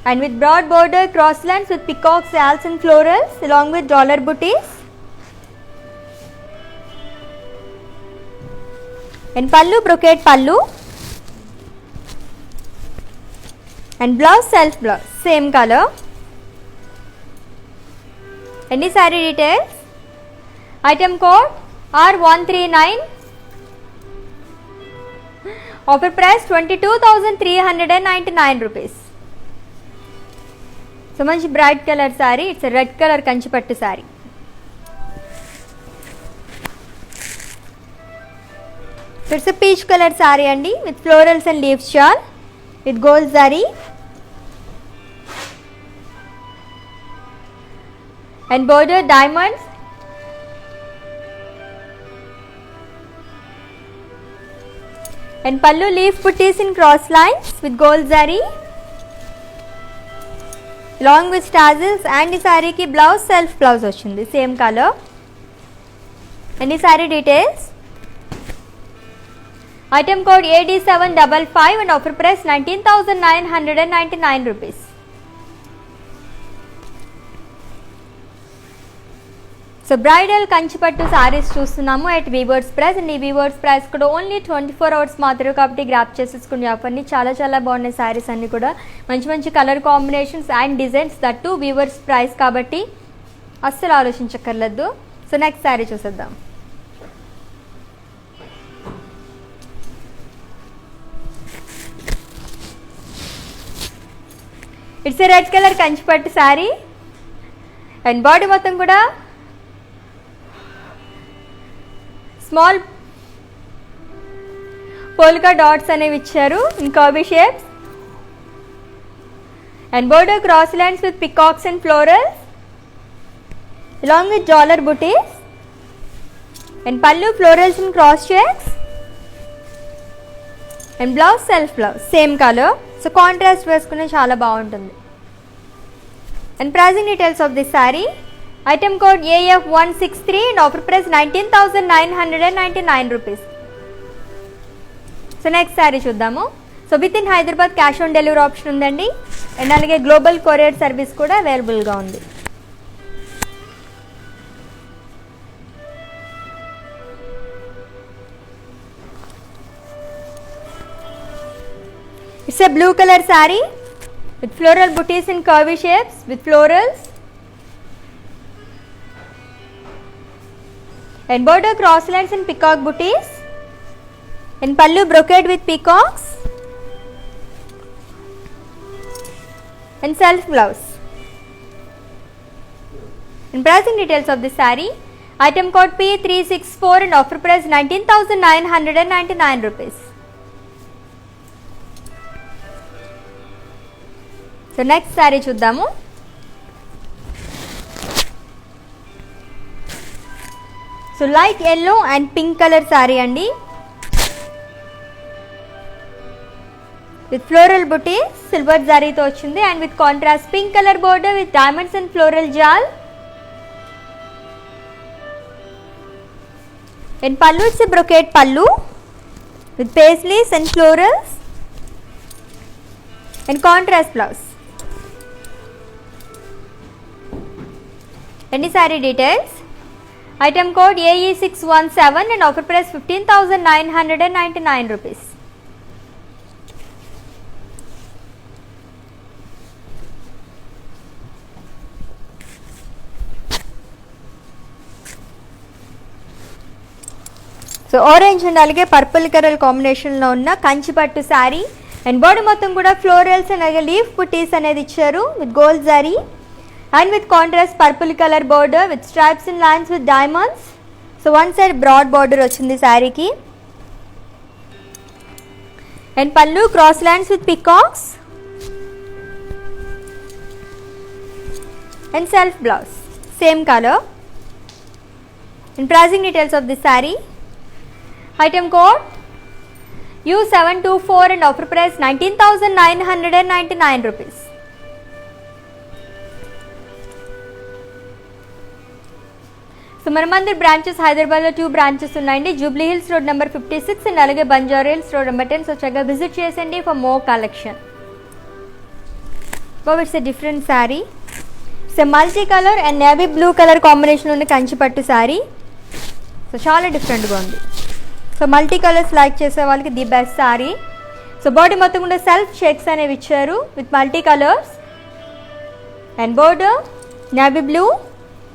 and with broad border cross lines with peacocks, shells and florals along with dollar booties. And pallu brocade pallu and blouse self blouse same color. Any saree details. Item code R139. Offer price 22,399 rupees. So మంచి bright colour sari. It's red colour Kanchipattu sari. It's peach colour sari అండి with florals and leaves jaal with gold zari and border diamonds and pallu leaf butis in cross lines with gold zari along with tassels and ఈ సారీకి blouse self blouse వచ్చింది same colour. And ఈ sari details. Item code AD755 and offer price 19,999 rupees. So bridal Kanchipattu saris చూస్తున్నాము at weavers price. And ఈ weavers price కూడా only 24 hours మాత్రమే కాబట్టి grab చేసేసుకునే ఆఫర్ని. చాలా చాలా బాగున్నాయి సారీస్ అన్నీ కూడా. మంచి మంచి colour combinations and designs that too weavers price కాబట్టి అస్సలు ఆలోచించక్కర్లేదు. సో నెక్స్ట్ సారీ చూసేద్దాం. It's a red colour Kanchipattu sari and body మొత్తం కూడా స్మాల్ పోల్కా డాట్స్ అనేవి ఇచ్చారు in curvy shapes and border cross lines with peacocks and florals along with dollar booties and pallu florals in cross checks and blouse self blouse same color. So contrast వేసుకునే చాలా బాగుంటుంది. And pricing details of this saree. Item code AF163 and offer price 19,999 rupees. So next sari చూద్దాము. So with in Hyderabad cash on delivery option ఉందండి and అలాగే global courier service కూడా అవైలబుల్గా ఉంది. It's a blue colour sari with floral butis in curvy shapes with florals and border cross lines and peacock booties and pallu brocade with peacocks and self blouse. And pricing details of this saree. Item code P364 and offer price 19,999 rupees. So next saree చూద్దాము. So light yellow and pink colour sari అండి. With floral buti silver జరీతో వచ్చింది and with contrast pink colour border with diamonds and floral jaal. And pallu it's brocade pallu with paisleys and florals and contrast blouse. And the saree details. Item code AE617 and offer price 15,999 rupees. So orange and అలాగే purple colour కాంబినేషన్లో ఉన్న కంచిపట్టు sari and body మొత్తం కూడా florals and అలాగే leaf బుటీస్ అనేది ఇచ్చారు with gold zari and with contrast purple color border with stripes and lines with diamonds. So one side broad border ochindi saree ki and pallu cross lines with peacocks and self blouse same color. And pricing details of this saree. Item code U724 and offer price 19,999 rupees. So మన Mandir branches హైదరాబాద్లో 2 branches ఉన్నాయండి. Jubilee Hills road number 56 and అలాగే Banjara Hills road number 10. So చక్కగా visit చేసండి for more collection. It's a different sari. It's a multi colour and navy blue colour combination ఉన్న కంచిపట్టు sari. So చాలా డిఫరెంట్గా ఉంది. సో మల్టీ కలర్స్ లైక్ చేసే వాళ్ళకి the best sari. So body మొత్తం కూడా సెల్ఫ్ చెక్స్ అనేవి ఇచ్చారు with multi colours and border navy blue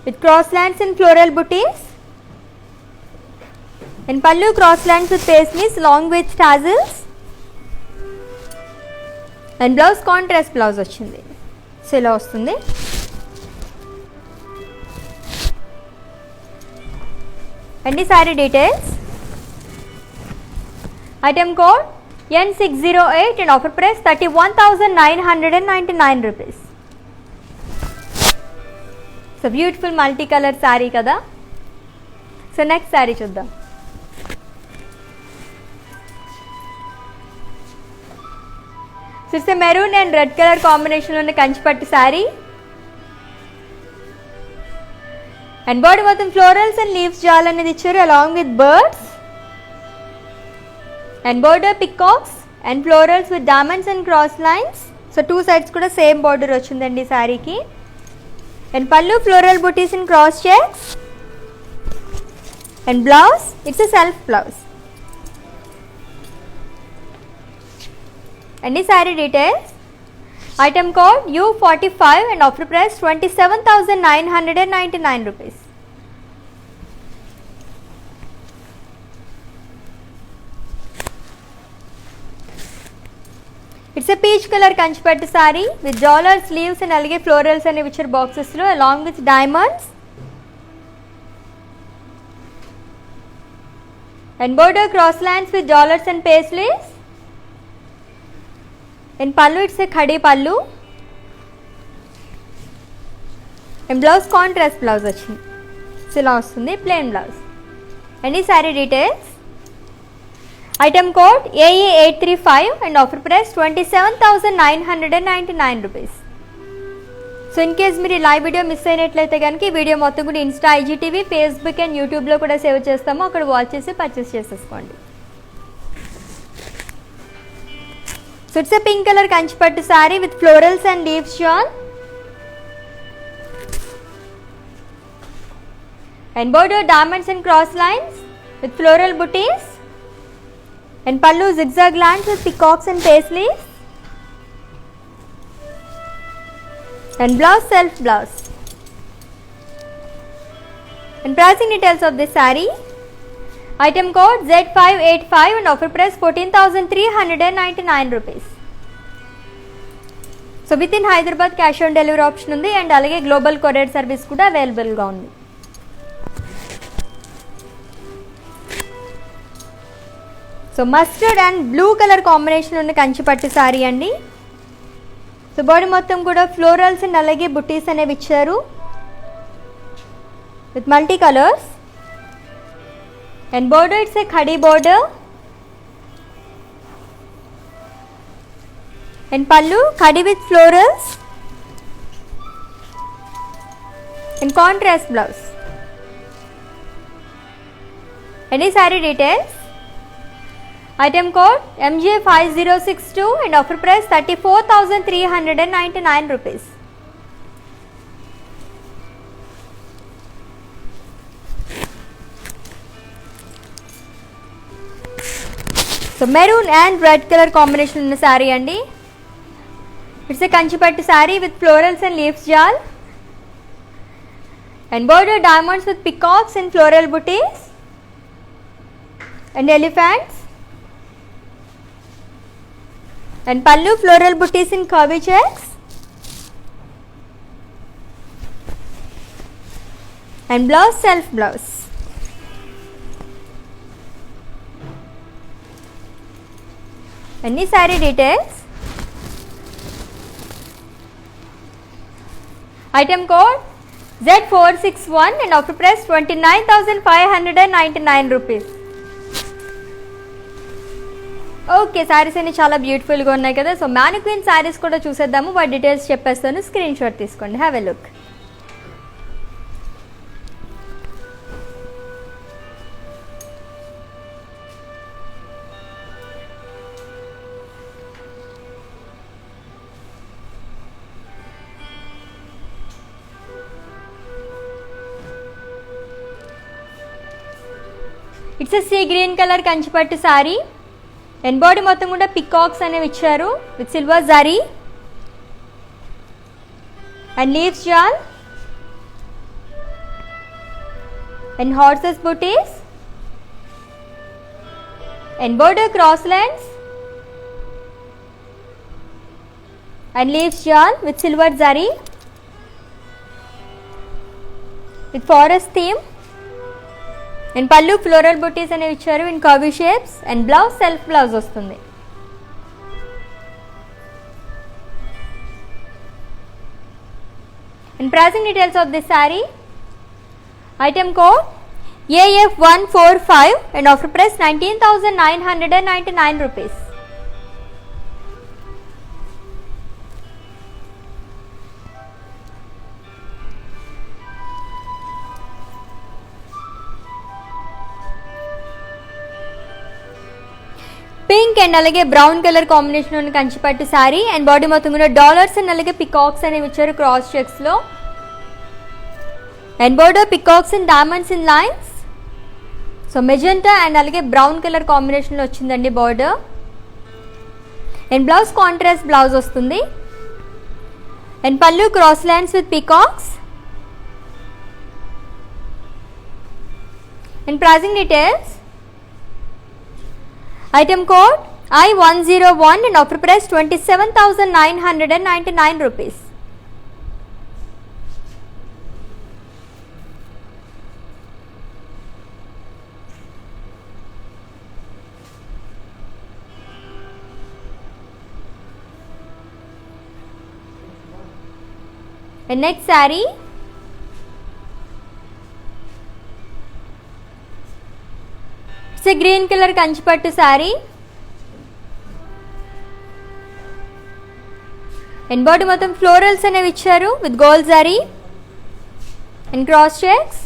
with cross lines and floral booties and pallu cross lines with paisleys along with tassels and blouse contrast blouse ochindi. So ila vastundi. And the saree details. Item code N608 and offer price 31,999 rupees. So beautiful multi colour sari కదా. So next sari చూద్దాం. So it's maroon and red colour కాంబినేషన్లో ఉన్న కంచిపట్టు sari and body మొత్తం florals and leaves jaal అనేది ఇచ్చారు along with birds and border peacocks and florals with diamonds and cross lines. So 2 sides కూడా same border వచ్చిందండి ఈ శారీకి. And pallu floral booties in cross checks and blouse it's a self blouse. And the saree details. Item code U45 and offer price 27,999 rupees. It's a peach color Kanchipattu saree with dollar sleeves and alage florals and which are boxes lo along with diamonds and border cross lines with dollars and paisleys. In pallu it's a khadi pallu and blouse contrast blouse ochindi. So ila vastundi plain blouse. And the saree details. Item code AE835 and offer price 27,999 rupees. So in case మీరు live video miss అయినట్లయితే కనుక ఈ video మొత్తం కూడా Insta, IGTV, Facebook and యూట్యూబ్లో కూడా save చేస్తాము. అక్కడ వాచ్ చేసి పర్చేస్ చేసేసుకోండి. So it's a pink colour Kanchipattu sari with florals and leaves jaal and border diamonds and cross lines with floral booties and pallu zigzag lines with peacocks and paisleys and blouse self blouse. And pricing details of this saree. Item code Z585 and offer price 14,399 rupees. So within Hyderabad cash on delivery option undi and alage global courier service kuda available ga undi. So mustard and blue colour combination ఉన్న కంచిపట్టు శారీ అండి. So body మొత్తం కూడా florals and అలాగే బుట్టీస్ అనేవి ఇచ్చారు with multi colours and border it's a khadi border and పళ్ళు కడి with florals and contrast blouse. Any saree details? Item code MJ5062 and offer price 34,399 rupees. So maroon and red color combination in the saree andi. It's a kanchipattu saree with florals and leaves jal and border diamonds with peacocks and floral booties and elephants and pallu floral booties in curvy checks and blouse self blouse. Any saree details? Item code Z461 and offer price 29,599 rupees. Okay, saris అన్ని చాలా బ్యూటిఫుల్గా ఉన్నాయి కదా. So mannequin saris కూడా చూసేద్దాము, వాటి details చెప్పేస్తాను, screen shot తీసుకోండి, have a look. It's a sea green colour Kanchipattu sari and body మొత్తం కూడా పికాక్స్ అనేవి ఇచ్చారు with silver zari and leaves jaal and horses butis and border cross lines and leaves jaal with silver zari with forest theme and pallu floral బుటీస్ అనేవి ఇచ్చారు in curvy shapes and blouse self blouse వస్తుంది. And pricing details of this sari. Item code AF145 and offer price 19,999 rupees. Pink and అలాగే brown colour combination ఉన్న కంచిపట్టు sari and body మొత్తం కూడా dollars and అలాగే peacocks అనేవి ఇచ్చారు క్రాస్ చెక్స్ లో and border peacocks and diamonds in lines. So magenta and అలాగే brown colour కాంబినేషన్లో వచ్చిందండి border and blouse contrast blouse వస్తుంది and pallu cross lines with peacocks and pricing details. Item code I101 and offer price 27,999 rupees. And next saree. It's a green color Kanchipattu sari and body మొత్తం florals అనేవి ఇచ్చారు with gold zari and cross checks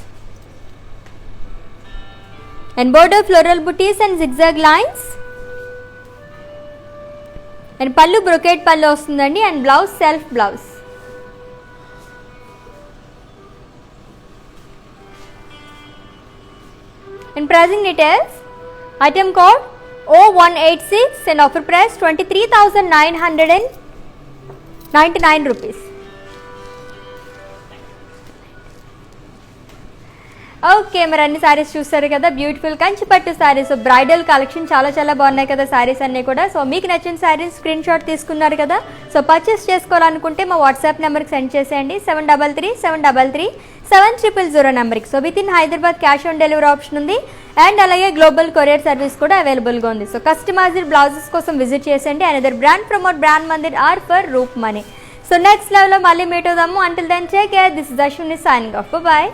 and border floral booties and zigzag lines and pallu brocade పళ్ళు వస్తుందండి and blouse self blouse. And pricing details. Item code O186 and offer price 23,999 rupees. Okay, మరి అన్ని సారీస్ చూస్తారు కదా, beautiful కంచిపట్టు saris, bridal collection చాలా చాలా బాగున్నాయి కదా సారీస్ అన్నీ కూడా. సో మీకు నచ్చిన సారీస్ స్క్రీన్ షాట్ తీసుకున్నారు కదా. సో పర్చేస్ చేసుకోవాలనుకుంటే మా వాట్సాప్ నెంబర్కి సెండ్ చేసేయండి 7337337000 నెంబర్కి. So with in Hyderabad cash on delivery option ఉంది అండ్ అలాగే గ్లోబల్ కొరియర్ సర్వీస్ కూడా అవైలబుల్గా ఉంది. సో కస్టమైజ్డ్ బ్లౌజెస్ కోసం విజిట్ చేసేయండి. Another brand promote brand Mandir are for Roop Mani. So next లెవెల్లో మళ్ళీ మీట్ అవుదాము. Until then take care. This is Ashwini signing off. Bye.